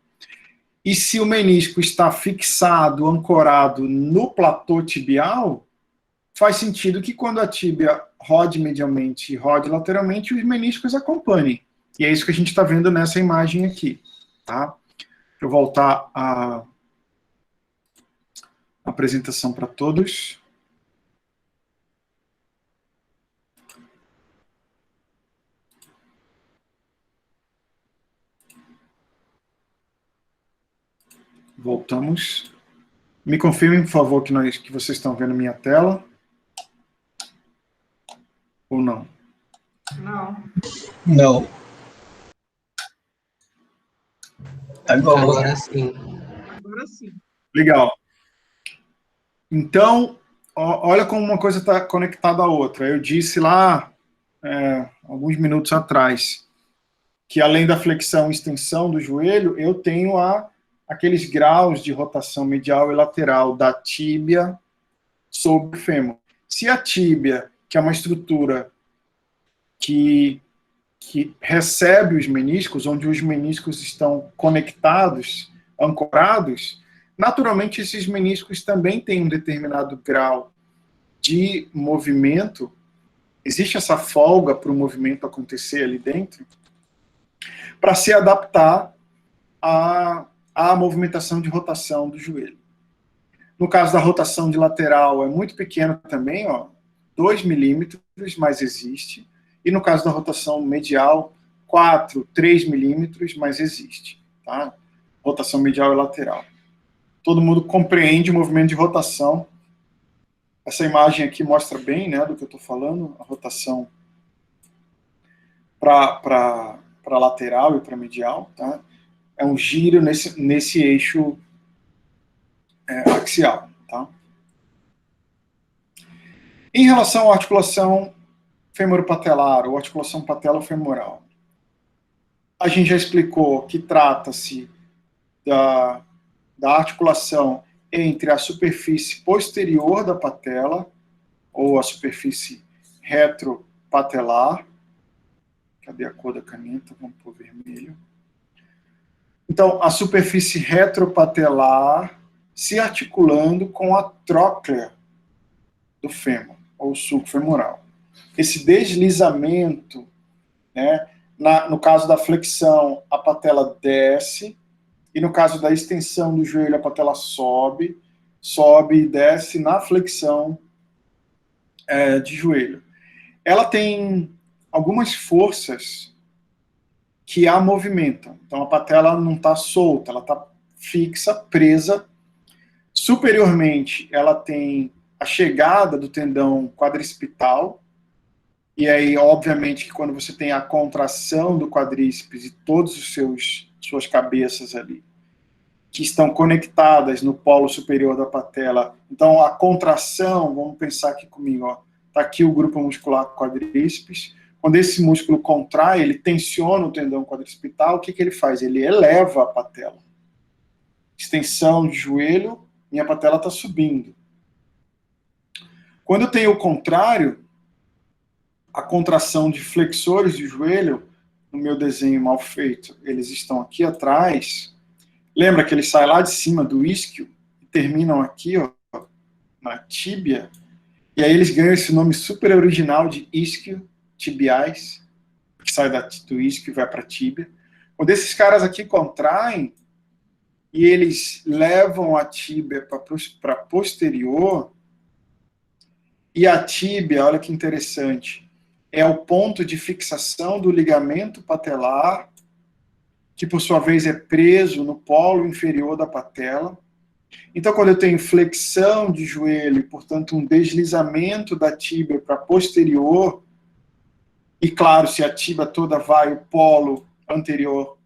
e se o menisco está fixado, ancorado no platô tibial, faz sentido que quando a tíbia rode medialmente e rode lateralmente, os meniscos acompanhem, e é isso que a gente está vendo nessa imagem aqui, tá? Deixa eu voltar a apresentação para todos. Voltamos. Me confirmem, por favor, que vocês estão vendo minha tela. Ou não? Não. Não. Agora sim. Agora sim. Legal. Então, olha como uma coisa está conectada à outra. Eu disse lá, alguns minutos atrás, que além da flexão e extensão do joelho, eu tenho aqueles graus de rotação medial e lateral da tíbia sobre o fêmur. Se a tíbia, que é uma estrutura que recebe os meniscos, onde os meniscos estão conectados, ancorados, naturalmente esses meniscos também têm um determinado grau de movimento, existe essa folga para o movimento acontecer ali dentro, para se adaptar à a movimentação de rotação do joelho. No caso da rotação de lateral, é muito pequeno também, ó, 2 milímetros, mas existe. E no caso da rotação medial, 4, 3 milímetros, mas existe. Tá? Rotação medial e lateral. Todo mundo compreende o movimento de rotação. Essa imagem aqui mostra bem, né, do que eu estou falando, a rotação para lateral e para medial. Tá? É um giro nesse eixo axial. Tá? Em relação à articulação femoropatelar ou articulação patelo-femoral, a gente já explicou que trata-se da articulação entre a superfície posterior da patela, ou a superfície retropatelar. Cadê a cor da caneta? Vamos pôr vermelho. Então, a superfície retropatelar se articulando com a tróclea do fêmur, ou sulco femoral. Esse deslizamento, né, no caso da flexão, a patela desce, e no caso da extensão do joelho, a patela sobe e desce na flexão de joelho. Ela tem algumas forças que a movimentam. Então, a patela não está solta, ela está fixa, presa. Superiormente, ela tem a chegada do tendão quadricipital, e aí, obviamente, que quando você tem a contração do quadríceps e todas suas cabeças ali, que estão conectadas no polo superior da patela, então a contração, vamos pensar aqui comigo, ó, tá aqui o grupo muscular quadríceps, quando esse músculo contrai, ele tensiona o tendão quadricipital, o que ele faz? Ele eleva a patela. Extensão de joelho, minha patela está subindo. Quando eu tenho o contrário, a contração de flexores de joelho, no meu desenho mal feito, eles estão aqui atrás. Lembra que eles saem lá de cima do isquio e terminam aqui, ó, na tíbia, e aí eles ganham esse nome super original de isquiotibiais, que sai do isquio e vai para a tíbia. Quando esses caras aqui contraem, e eles levam a tíbia para posterior, e a tíbia, olha que interessante, é o ponto de fixação do ligamento patelar, que por sua vez é preso no polo inferior da patela. Então, quando eu tenho flexão de joelho, portanto, um deslizamento da tíbia para posterior, e claro, se a tíbia toda vai, o polo anterior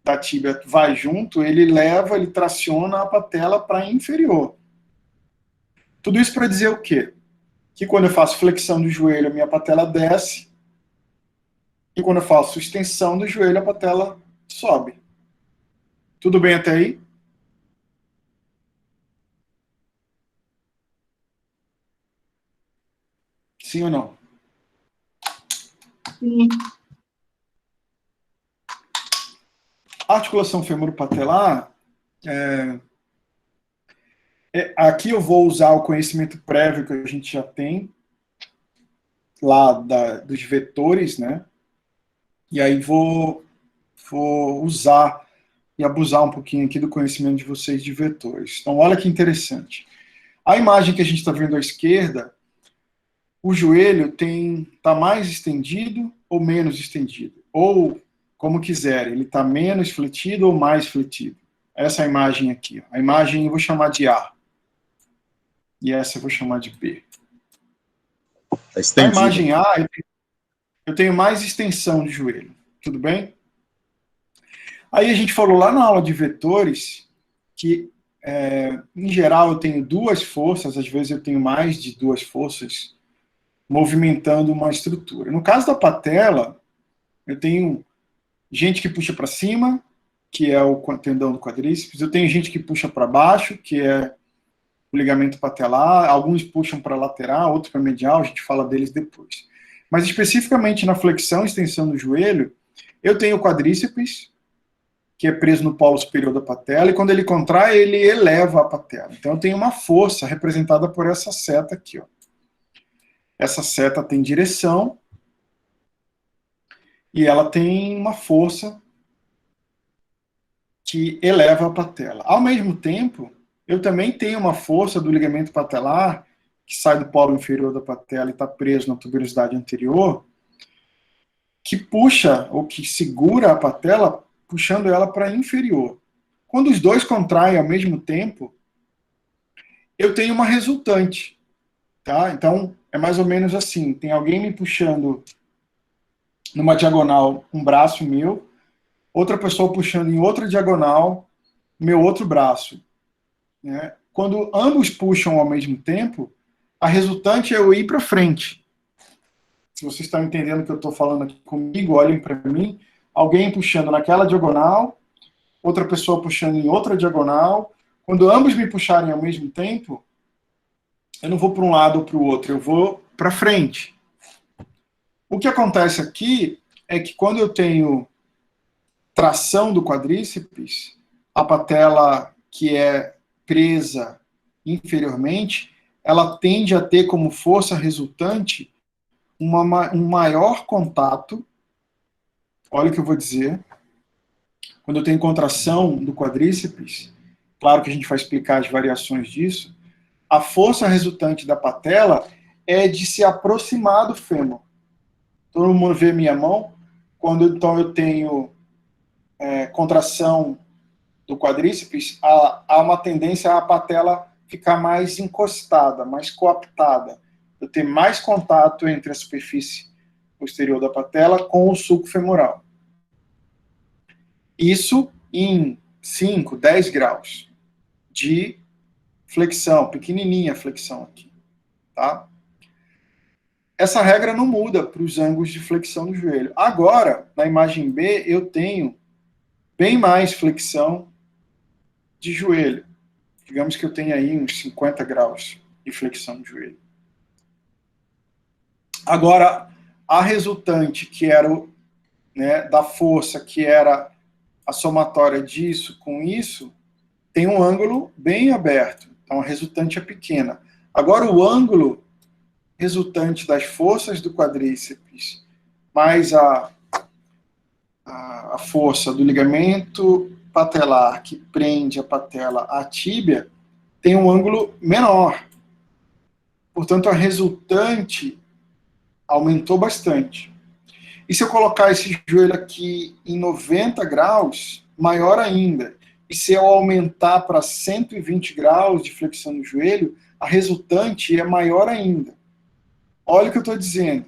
da tíbia vai junto, ele traciona a patela para inferior. Tudo isso para dizer o quê? Que quando eu faço flexão do joelho, a minha patela desce, e quando eu faço extensão do joelho, a patela sobe. Tudo bem até aí? Sim ou não? Sim. A articulação femoropatelar, aqui eu vou usar o conhecimento prévio que a gente já tem, lá dos vetores, né? E aí vou usar e abusar um pouquinho aqui do conhecimento de vocês de vetores. Então, olha que interessante. A imagem que a gente está vendo à esquerda, o joelho está mais estendido ou menos estendido? Ou, como quiser, ele está menos fletido ou mais fletido? Essa é a imagem aqui. A imagem eu vou chamar de A. E essa eu vou chamar de B. A imagem A, eu tenho mais extensão de joelho. Tudo bem? Aí a gente falou lá na aula de vetores que, em geral, eu tenho duas forças, às vezes eu tenho mais de duas forças movimentando uma estrutura. No caso da patela, eu tenho gente que puxa para cima, que é o tendão do quadríceps, eu tenho gente que puxa para baixo, que é o ligamento patelar, alguns puxam para lateral, outros para medial, a gente fala deles depois. Mas especificamente na flexão e extensão do joelho, eu tenho o quadríceps, que é preso no polo superior da patela, e quando ele contrai, ele eleva a patela. Então eu tenho uma força representada por essa seta aqui, ó. Essa seta tem direção, e ela tem uma força que eleva a patela. Ao mesmo tempo, eu também tenho uma força do ligamento patelar, que sai do polo inferior da patela e está preso na tuberosidade anterior, que puxa, ou que segura a patela, puxando ela para inferior. Quando os dois contraem ao mesmo tempo, eu tenho uma resultante. Tá? Então, é mais ou menos assim, tem alguém me puxando numa diagonal um braço meu, outra pessoa puxando em outra diagonal meu outro braço. Né? Quando ambos puxam ao mesmo tempo, a resultante é eu ir para frente. Se vocês estão entendendo o que eu estou falando aqui comigo, olhem para mim, alguém puxando naquela diagonal, outra pessoa puxando em outra diagonal. Quando ambos me puxarem ao mesmo tempo, eu não vou para um lado ou para o outro, eu vou para frente. O que acontece aqui é que quando eu tenho tração do quadríceps, a patela que é presa inferiormente, ela tende a ter como força resultante um maior contato. Olha o que eu vou dizer. Quando eu tenho contração do quadríceps, claro que a gente vai explicar as variações disso, a força resultante da patela é de se aproximar do fêmur. Todo mundo vê minha mão? Quando então eu tenho contração do quadríceps, há uma tendência a patela ficar mais encostada, mais coaptada. Eu ter mais contato entre a superfície posterior da patela com o sulco femoral. Isso em 5, 10 graus de flexão, pequenininha a flexão aqui. Tá? Essa regra não muda para os ângulos de flexão do joelho. Agora, na imagem B, eu tenho bem mais flexão de joelho. Digamos que eu tenho aí uns 50 graus de flexão de joelho. Agora, a resultante, que era da força, que era a somatória disso com isso, tem um ângulo bem aberto. Então, a resultante é pequena. Agora, o ângulo resultante das forças do quadríceps mais a força do ligamento patelar que prende a patela à tíbia tem um ângulo menor. Portanto, a resultante aumentou bastante. E se eu colocar esse joelho aqui em 90 graus, maior ainda. E se eu aumentar para 120 graus de flexão no joelho, a resultante é maior ainda. Olha o que eu estou dizendo.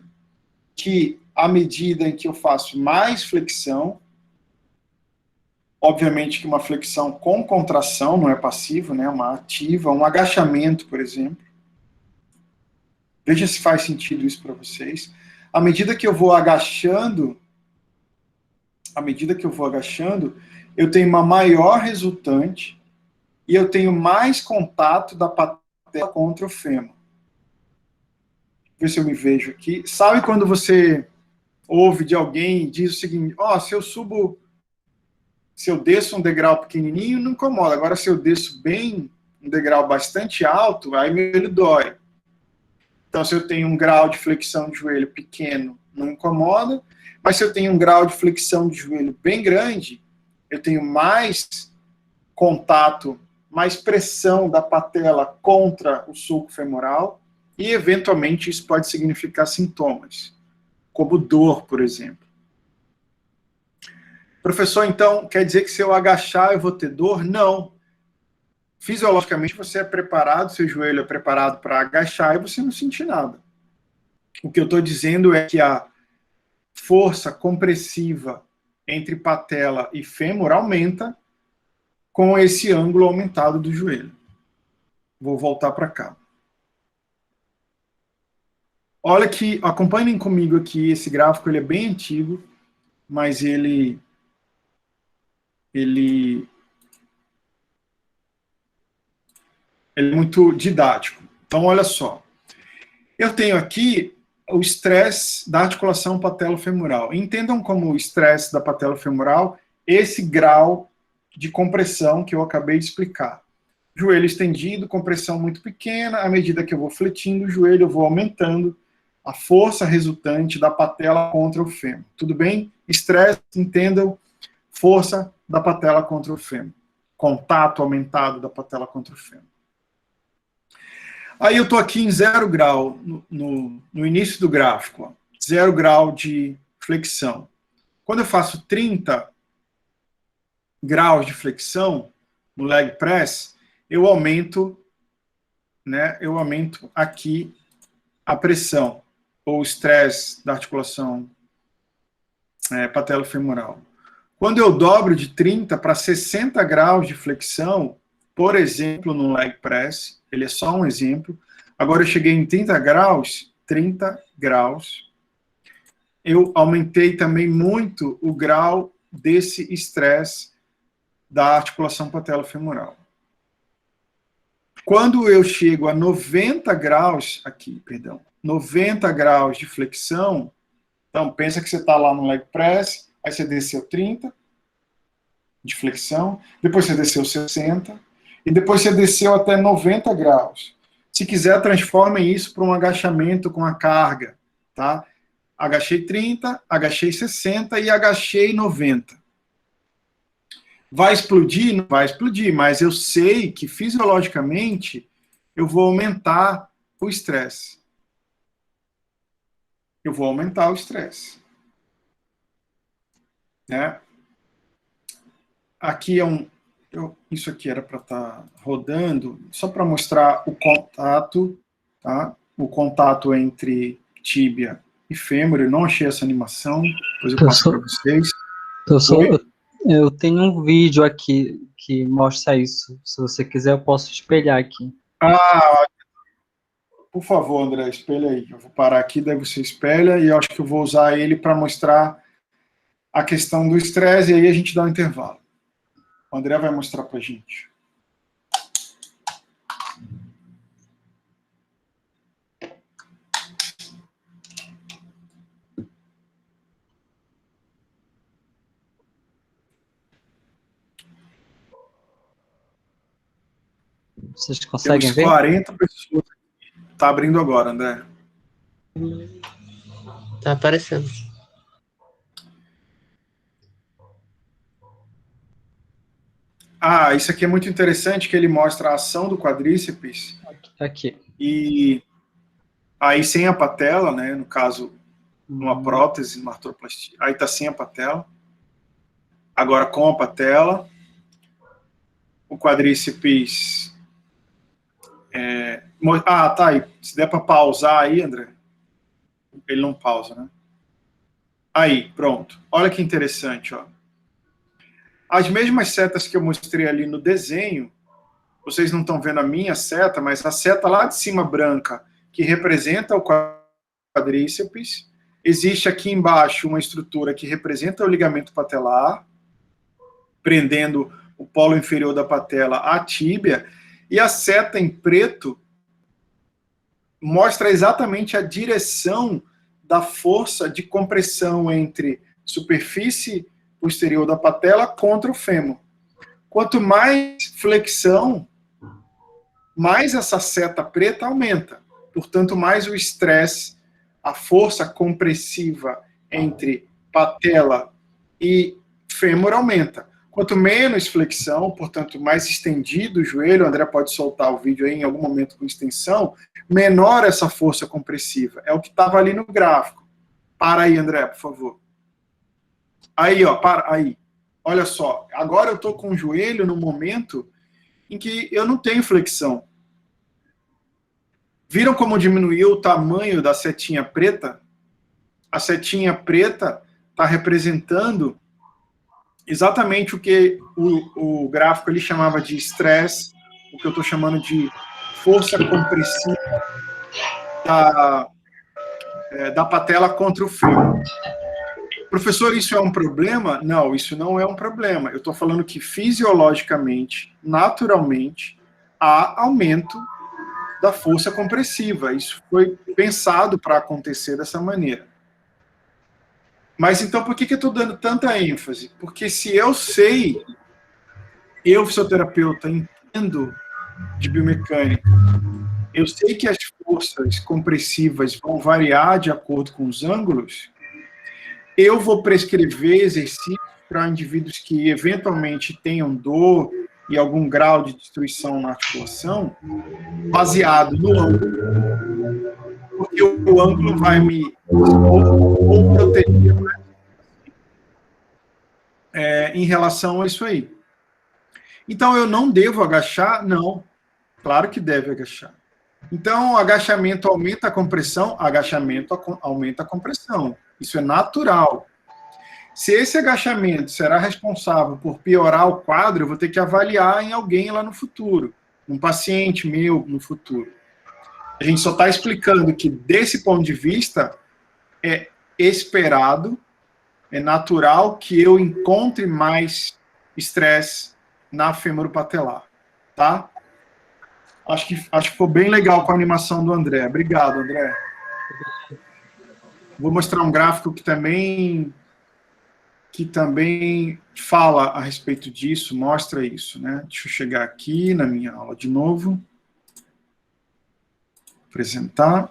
Que à medida em que eu faço mais flexão, obviamente que uma flexão com contração, não é passiva, né, uma ativa, um agachamento, por exemplo. Veja se faz sentido isso para vocês. À medida que eu vou agachando, eu tenho uma maior resultante e eu tenho mais contato da patela contra o fêmur. Ver se eu me vejo aqui. Sabe quando você ouve de alguém e diz o seguinte, se eu desço um degrau pequenininho, não incomoda. Agora, se eu desço bem, um degrau bastante alto, aí meu joelho dói. Então, se eu tenho um grau de flexão de joelho pequeno, não incomoda. Mas se eu tenho um grau de flexão de joelho bem grande, eu tenho mais contato, mais pressão da patela contra o sulco femoral e, eventualmente, isso pode significar sintomas, como dor, por exemplo. Professor, então, quer dizer que se eu agachar eu vou ter dor? Não. Fisiologicamente, você é preparado, seu joelho é preparado para agachar e você não sente nada. O que eu estou dizendo é que a força compressiva entre patela e fêmur aumenta com esse ângulo aumentado do joelho. Vou voltar para cá. Olha que, acompanhem comigo aqui, esse gráfico ele é bem antigo, mas ele é muito didático. Então, olha só. Eu tenho aqui o estresse da articulação patelofemoral. Entendam como o estresse da patelofemoral esse grau de compressão que eu acabei de explicar. Joelho estendido, compressão muito pequena, à medida que eu vou fletindo o joelho, eu vou aumentando a força resultante da patela contra o fêmur. Tudo bem? Estresse, entendam, força da patela contra o fêmur. Contato aumentado da patela contra o fêmur. Aí eu estou aqui em 0 grau, no início do gráfico, ó, 0 grau de flexão. Quando eu faço 30 graus de flexão no leg press, eu aumento, né, aqui a pressão, ou o estresse da articulação patelofemoral. Quando eu dobro de 30 para 60 graus de flexão, por exemplo, no leg press, ele é só um exemplo, agora eu cheguei em 30 graus, eu aumentei também muito o grau desse estresse da articulação patelofemoral. Quando eu chego a 90 graus, 90 graus de flexão, então pensa que você está lá no leg press, aí você desceu 30 de flexão, depois você desceu 60, e depois você desceu até 90 graus. Se quiser, transforme isso para um agachamento com a carga, tá? Agachei 30, agachei 60 e agachei 90. Vai explodir? Não vai explodir, mas eu sei que fisiologicamente eu vou aumentar o estresse. Eu vou aumentar o estresse. Né? Aqui é isso aqui era para estar rodando, só para mostrar o contato, tá? O contato entre tíbia e fêmur. Eu não achei essa animação, depois eu passo para vocês. Eu tenho um vídeo aqui que mostra isso. Se você quiser, eu posso espelhar aqui. Por favor, André, espelha aí. Eu vou parar aqui, daí você espelha, e eu acho que eu vou usar ele para mostrar a questão do estresse, e aí a gente dá um intervalo. O André vai mostrar para a gente. Vocês conseguem ver? 40 pessoas. Tá abrindo agora, André. Tá aparecendo. Isso aqui é muito interessante, que ele mostra a ação do quadríceps. Aqui. E aí sem a patela, né? No caso, numa prótese, numa artroplastia. Aí tá sem a patela. Agora com a patela. O quadríceps... tá aí. Se der para pausar aí, André. Ele não pausa, né? Aí, pronto. Olha que interessante, ó. As mesmas setas que eu mostrei ali no desenho, vocês não estão vendo a minha seta, mas a seta lá de cima branca, que representa o quadríceps, existe aqui embaixo uma estrutura que representa o ligamento patelar, prendendo o polo inferior da patela à tíbia, e a seta em preto mostra exatamente a direção da força de compressão entre superfície posterior da patela contra o fêmur. Quanto mais flexão, mais essa seta preta aumenta. Portanto, mais o estresse, a força compressiva entre patela e fêmur aumenta. Quanto menos flexão, portanto, mais estendido o joelho, o André pode soltar o vídeo aí em algum momento com extensão, menor essa força compressiva. É o que estava ali no gráfico. Para aí, André, por favor. Aí, ó, aí. Olha só, agora eu estou com o joelho no momento em que eu não tenho flexão. Viram como diminuiu o tamanho da setinha preta? A setinha preta está representando exatamente o que o gráfico ele chamava de estresse, o que eu estou chamando de força compressiva da patela contra o fêmur. Professor, isso é um problema? Não, isso não é um problema. Eu estou falando que fisiologicamente, naturalmente, há aumento da força compressiva. Isso foi pensado para acontecer dessa maneira. Mas então, por que eu estou dando tanta ênfase? Porque se eu sei, eu, fisioterapeuta, entendo de biomecânica, eu sei que as forças compressivas vão variar de acordo com os ângulos, eu vou prescrever exercícios para indivíduos que eventualmente tenham dor e algum grau de destruição na articulação, baseado no ângulo, porque o ângulo vai me ou proteger, né, em relação a isso aí. Então, eu não devo agachar? Não. Claro que deve agachar. Então, agachamento aumenta a compressão? Agachamento aumenta a compressão. Isso é natural. Se esse agachamento será responsável por piorar o quadro, eu vou ter que avaliar em alguém lá no futuro, um paciente meu no futuro. A gente só está explicando que, desse ponto de vista, é esperado, é natural que eu encontre mais estresse na femoropatelar, tá? Acho que ficou bem legal com a animação do André. Obrigado, André. Vou mostrar um gráfico que também fala a respeito disso, mostra isso, né? Deixa eu chegar aqui na minha aula de novo. Apresentar.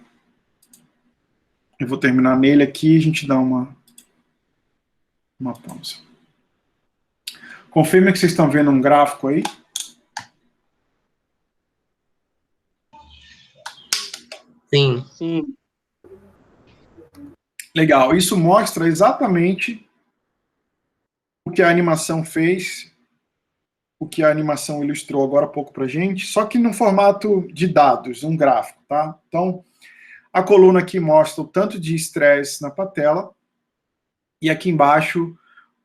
Eu vou terminar nele aqui e a gente dá uma pausa. Confirma que vocês estão vendo um gráfico aí. Sim. Sim. Legal. Isso mostra exatamente o que a animação fez, o que a animação ilustrou agora há pouco para a gente, só que no formato de dados, um gráfico, tá? Então, a coluna aqui mostra o tanto de estresse na patela e aqui embaixo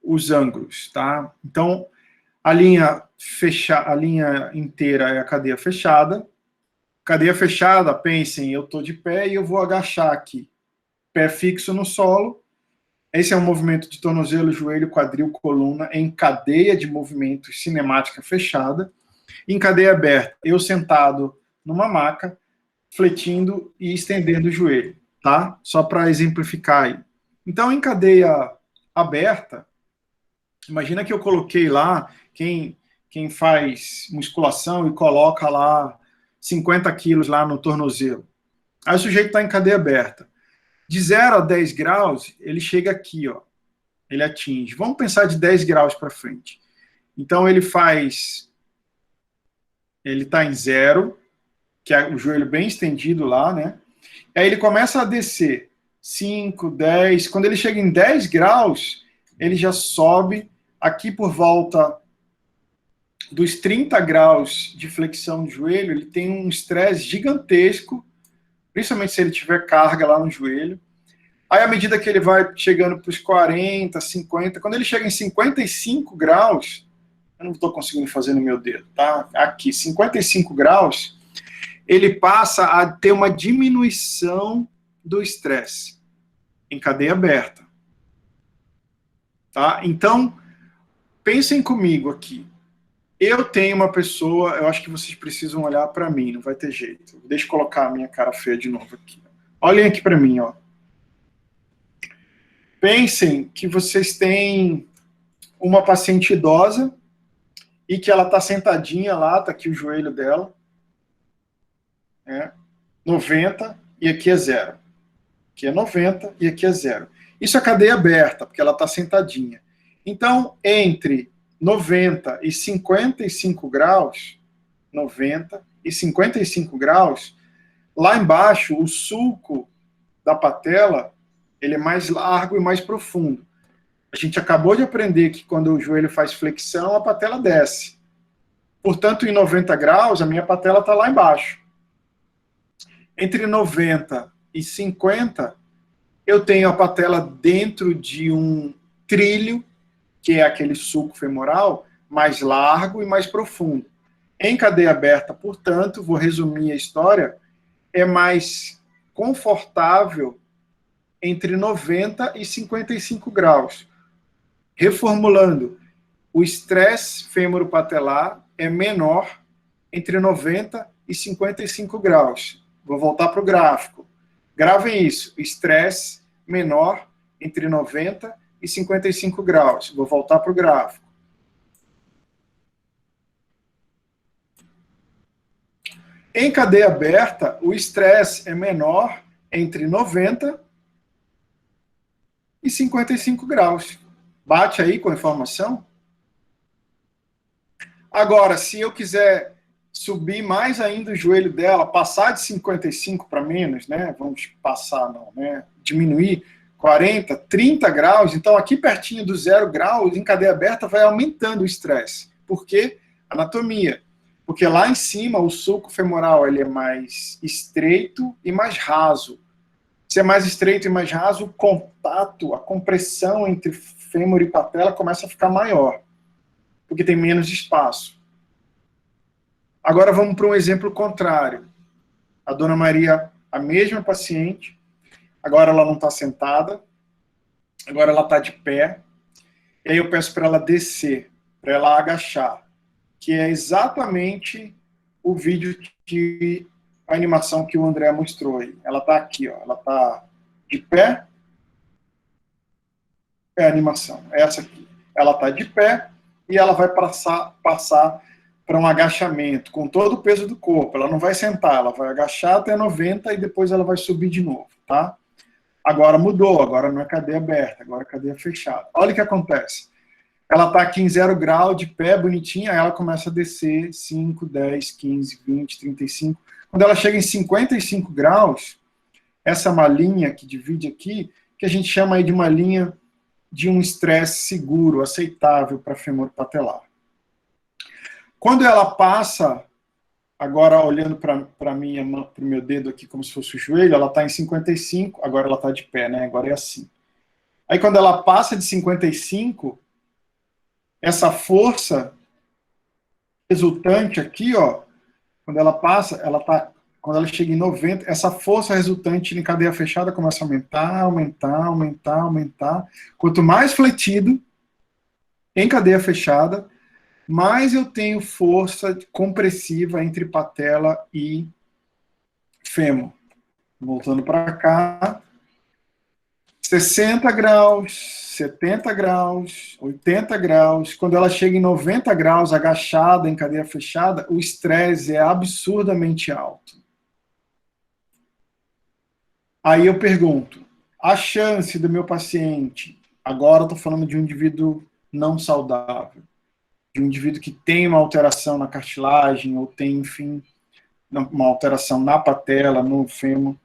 os ângulos, tá? Então, a linha inteira é a cadeia fechada. Cadeia fechada, pensem, eu estou de pé e eu vou agachar aqui. Pé fixo no solo. Esse é um movimento de tornozelo, joelho, quadril, coluna, em cadeia de movimentos cinemática fechada. Em cadeia aberta, eu sentado numa maca, fletindo e estendendo o joelho, tá? Só para exemplificar aí. Então, em cadeia aberta, imagina que eu coloquei lá, quem faz musculação e coloca lá 50 quilos lá no tornozelo. Aí o sujeito está em cadeia aberta. De 0 a 10 graus, ele chega aqui, ó. Ele atinge. Vamos pensar de 10 graus para frente. Então, ele está em 0, que é o joelho bem estendido lá, né? Aí ele começa a descer. 5, 10. Quando ele chega em 10 graus, ele já sobe aqui por volta dos 30 graus de flexão de joelho. Ele tem um estresse gigantesco, principalmente se ele tiver carga lá no joelho. Aí, à medida que ele vai chegando para os 40, 50, quando ele chega em 55 graus, eu não estou conseguindo fazer no meu dedo, tá? Aqui, 55 graus, ele passa a ter uma diminuição do estresse em cadeia aberta. Tá? Então, pensem comigo aqui. Eu tenho uma pessoa, eu acho que vocês precisam olhar para mim, não vai ter jeito. Deixa eu colocar a minha cara feia de novo aqui. Olhem aqui para mim, ó. Pensem que vocês têm uma paciente idosa e que ela está sentadinha lá, está aqui o joelho dela, 90, e aqui é 0. Aqui é 90 e aqui é 0. Isso é cadeia aberta, porque ela está sentadinha. Então, entre 90 e 55 graus, 90 e 55 graus, lá embaixo, o sulco da patela, ele é mais largo e mais profundo. A gente acabou de aprender que quando o joelho faz flexão, a patela desce. Portanto, em 90 graus, a minha patela está lá embaixo. Entre 90 e 50, eu tenho a patela dentro de um trilho, que é aquele sulco femoral, mais largo e mais profundo. Em cadeia aberta, portanto, vou resumir a história, é mais confortável entre 90 e 55 graus. Reformulando, o estresse femoropatelar é menor entre 90 e 55 graus. Vou voltar para o gráfico. Gravem isso, estresse menor entre 90 e 55 graus. Vou voltar para o gráfico. Em cadeia aberta, o estresse é menor entre 90 e 55 graus. Bate aí com a informação? Agora, se eu quiser subir mais ainda o joelho dela, passar de 55 para menos, né? Vamos passar, não, né? Diminuir 40, 30 graus. Então, aqui pertinho do 0 graus, em cadeia aberta, vai aumentando o estresse. Por quê? Anatomia. Porque lá em cima, o sulco femoral ele é mais estreito e mais raso. Se é mais estreito e mais raso, o contato, a compressão entre fêmur e patela começa a ficar maior, porque tem menos espaço. Agora vamos para um exemplo contrário. A dona Maria, a mesma paciente, agora ela não está sentada, agora ela está de pé, e aí eu peço para ela descer, para ela agachar, que é exatamente o vídeo que a animação que o André mostrou aí. Ela está aqui, ó, ela está de pé, é a animação, é essa aqui. Ela está de pé e ela vai passar para um agachamento, com todo o peso do corpo. Ela não vai sentar, ela vai agachar até 90 e depois ela vai subir de novo, tá? Agora mudou, agora não é cadeia aberta, agora é cadeia fechada. Olha o que acontece. Ela está aqui em 0 grau, de pé, bonitinha, aí ela começa a descer 5, 10, 15, 20, 35. Quando ela chega em 55 graus, essa é uma linha que divide aqui, que a gente chama aí de uma linha de um estresse seguro, aceitável para fêmur patelar. Quando ela passa, agora olhando para o meu dedo aqui como se fosse o joelho, ela está em 55, agora ela está de pé, né? Agora é assim. Aí quando ela passa de 55, essa força resultante aqui, ó, quando ela passa, quando ela chega em 90, essa força resultante em cadeia fechada começa a aumentar, aumentar, aumentar, aumentar. Quanto mais fletido em cadeia fechada, mais eu tenho força compressiva entre patela e fêmur. Voltando para cá, 60 graus, 70 graus, 80 graus. Quando ela chega em 90 graus, agachada em cadeia fechada, o estresse é absurdamente alto. Aí eu pergunto, a chance do meu paciente, agora eu estou falando de um indivíduo não saudável, de um indivíduo que tem uma alteração na cartilagem, ou tem, enfim, uma alteração na patela, no fêmur,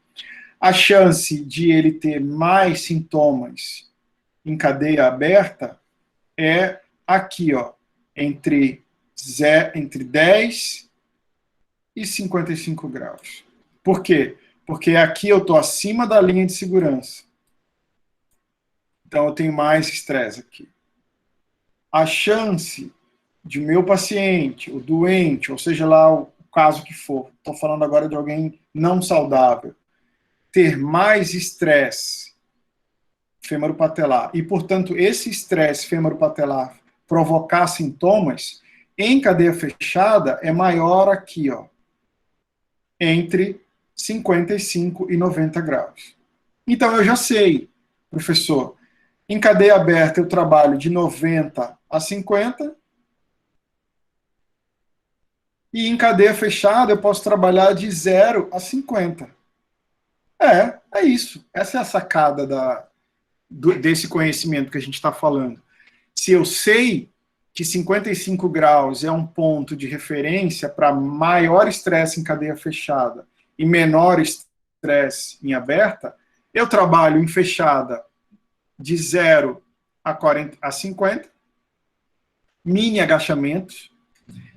a chance de ele ter mais sintomas em cadeia aberta é aqui, ó, entre 10 e 55 graus. Por quê? Porque aqui eu estou acima da linha de segurança. Então eu tenho mais estresse aqui. A chance de meu paciente, o doente, ou seja lá o caso que for, estou falando agora de alguém não saudável, ter mais estresse femoropatelar e, portanto, esse estresse femoropatelar provocar sintomas em cadeia fechada é maior aqui, ó, entre 55 e 90 graus. Então, eu já sei, professor, em cadeia aberta eu trabalho de 90 a 50 e em cadeia fechada eu posso trabalhar de 0 a 50. É isso. Essa é a sacada desse conhecimento que a gente está falando. Se eu sei que 55 graus é um ponto de referência para maior estresse em cadeia fechada e menor estresse em aberta, eu trabalho em fechada de 0 a 50, mini agachamentos,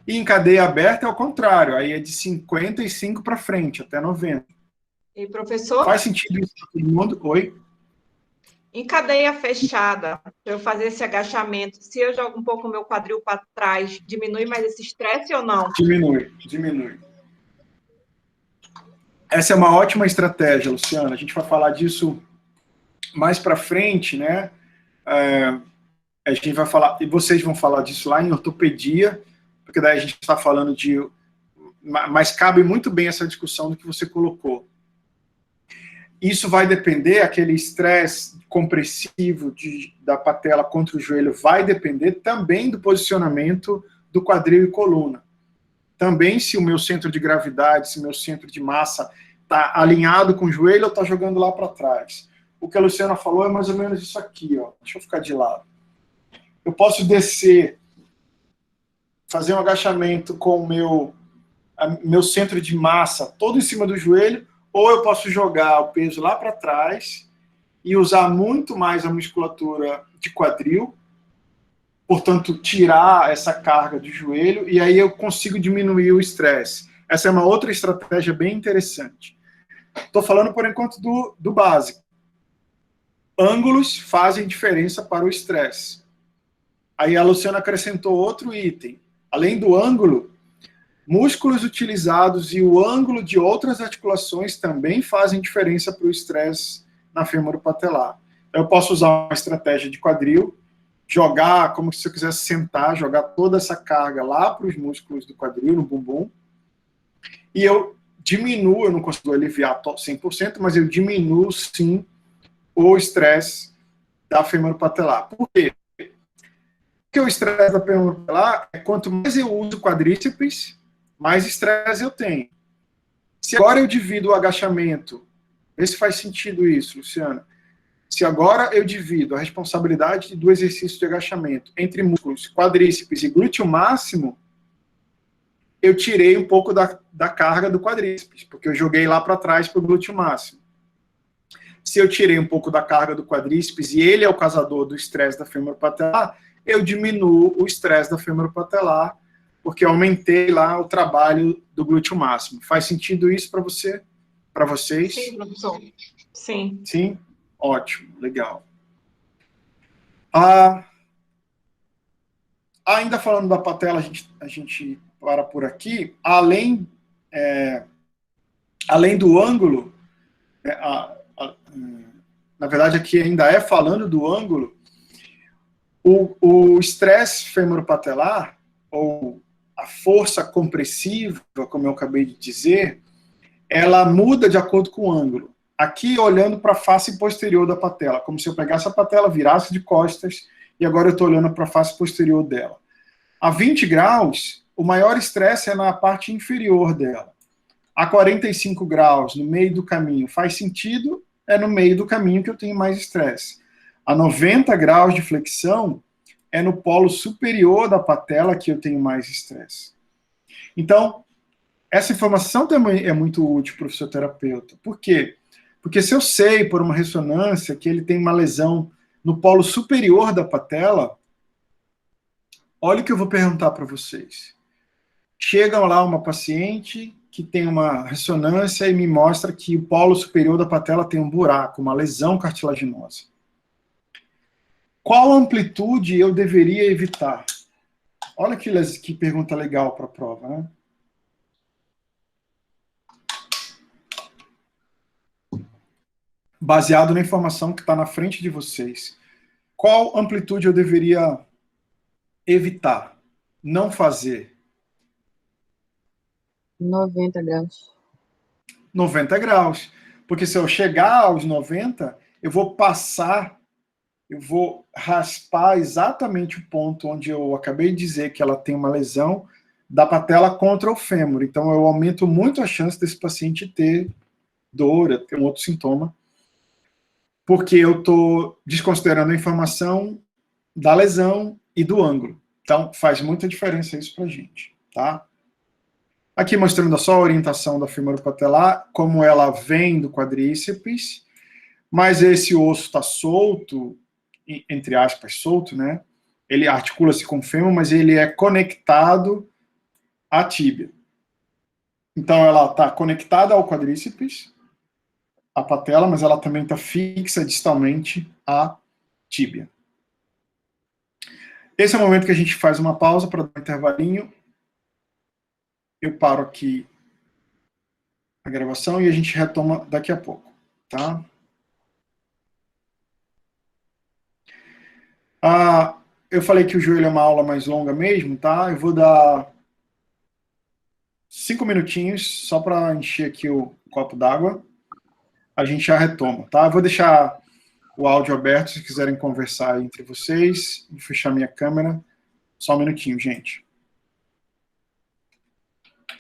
e em cadeia aberta é o contrário, aí é de 55 para frente, até 90. E professor? Faz sentido isso para todo mundo? Oi? Em cadeia fechada, eu fazer esse agachamento, se eu jogo um pouco o meu quadril para trás, diminui mais esse estresse ou não? Diminui. Essa é uma ótima estratégia, Luciana. A gente vai falar disso mais para frente, né? A gente vai falar, e vocês vão falar disso lá em ortopedia, porque daí a gente está falando de... Mas cabe muito bem essa discussão do que você colocou. Isso vai depender, aquele estresse compressivo da patela contra o joelho vai depender também do posicionamento do quadril e coluna. Também se o meu centro de gravidade, se o meu centro de massa está alinhado com o joelho ou está jogando lá para trás. O que a Luciana falou é mais ou menos isso aqui, ó. Deixa eu ficar de lado. eu posso descer, fazer um agachamento com o meu centro de massa todo em cima do joelho, ou eu posso jogar o peso lá para trás e usar muito mais a musculatura de quadril, portanto, tirar essa carga do joelho, e aí eu consigo diminuir o estresse. Essa é uma outra estratégia bem interessante. Estou falando, por enquanto, do básico. Ângulos fazem diferença para o estresse. Aí a Luciana acrescentou outro item. Além do ângulo, músculos utilizados e o ângulo de outras articulações também fazem diferença para o estresse na femoropatelar. Eu posso usar uma estratégia de quadril, jogar, como se eu quisesse sentar, jogar toda essa carga lá para os músculos do quadril, no bumbum, e eu diminuo, eu não consigo aliviar 100%, mas eu diminuo, sim, o estresse da femoropatelar. Por quê? Porque o estresse da femoropatelar é quanto mais eu uso o quadríceps, mais estresse eu tenho. Se agora eu divido o agachamento, vê se faz sentido isso, Luciana. Se agora eu divido a responsabilidade do exercício de agachamento entre músculos quadríceps e glúteo máximo, eu tirei um pouco da carga do quadríceps, porque eu joguei lá para trás para o glúteo máximo. Se eu tirei um pouco da carga do quadríceps e ele é o causador do estresse da femoropatelar, eu diminuo o estresse da femoropatelar, porque eu aumentei lá o trabalho do glúteo máximo. Faz sentido isso para você? Para vocês? Sim, professor. Sim. Sim? Ótimo, legal. Ainda falando da patela, a gente para por aqui. Além do ângulo, na verdade aqui ainda é falando do ângulo, o estresse femoropatelar, ou a força compressiva, como eu acabei de dizer, ela muda de acordo com o ângulo. Aqui, olhando para a face posterior da patela, como se eu pegasse a patela, virasse de costas, e agora eu estou olhando para a face posterior dela. A 20 graus, o maior estresse é na parte inferior dela. A 45 graus, no meio do caminho, faz sentido, é no meio do caminho que eu tenho mais estresse. A 90 graus de flexão, é no polo superior da patela que eu tenho mais estresse. Então, essa informação também é muito útil para o fisioterapeuta. Por quê? Porque se eu sei, por uma ressonância, que ele tem uma lesão no polo superior da patela, olha o que eu vou perguntar para vocês. Chega lá uma paciente que tem uma ressonância e me mostra que o polo superior da patela tem um buraco, uma lesão cartilaginosa. Qual amplitude eu deveria evitar? Olha que pergunta legal para a prova, né? Baseado na informação que está na frente de vocês. Qual amplitude eu deveria evitar? Não fazer? 90 graus. 90 graus. Porque se eu chegar aos 90, eu vou raspar exatamente o ponto onde eu acabei de dizer que ela tem uma lesão da patela contra o fêmur. Então, eu aumento muito a chance desse paciente ter dor, ter um outro sintoma, porque eu estou desconsiderando a informação da lesão e do ângulo. Então, faz muita diferença isso para a gente, tá? Aqui mostrando só a orientação da femoropatelar, como ela vem do quadríceps, mas esse osso está solto, entre aspas, solto, né? Ele articula-se com o fêmur, mas ele é conectado à tíbia. Então, ela está conectada ao quadríceps, a patela, mas ela também está fixa distalmente à tíbia. Esse é o momento que a gente faz uma pausa para dar um intervalinho. Eu paro aqui a gravação e a gente retoma daqui a pouco, tá? Eu falei que o joelho é uma aula mais longa mesmo, tá? Eu vou dar 5 minutinhos só para encher aqui o copo d'água. A gente já retoma, tá? Eu vou deixar o áudio aberto se quiserem conversar aí entre vocês. Vou fechar minha câmera. Só um minutinho, gente.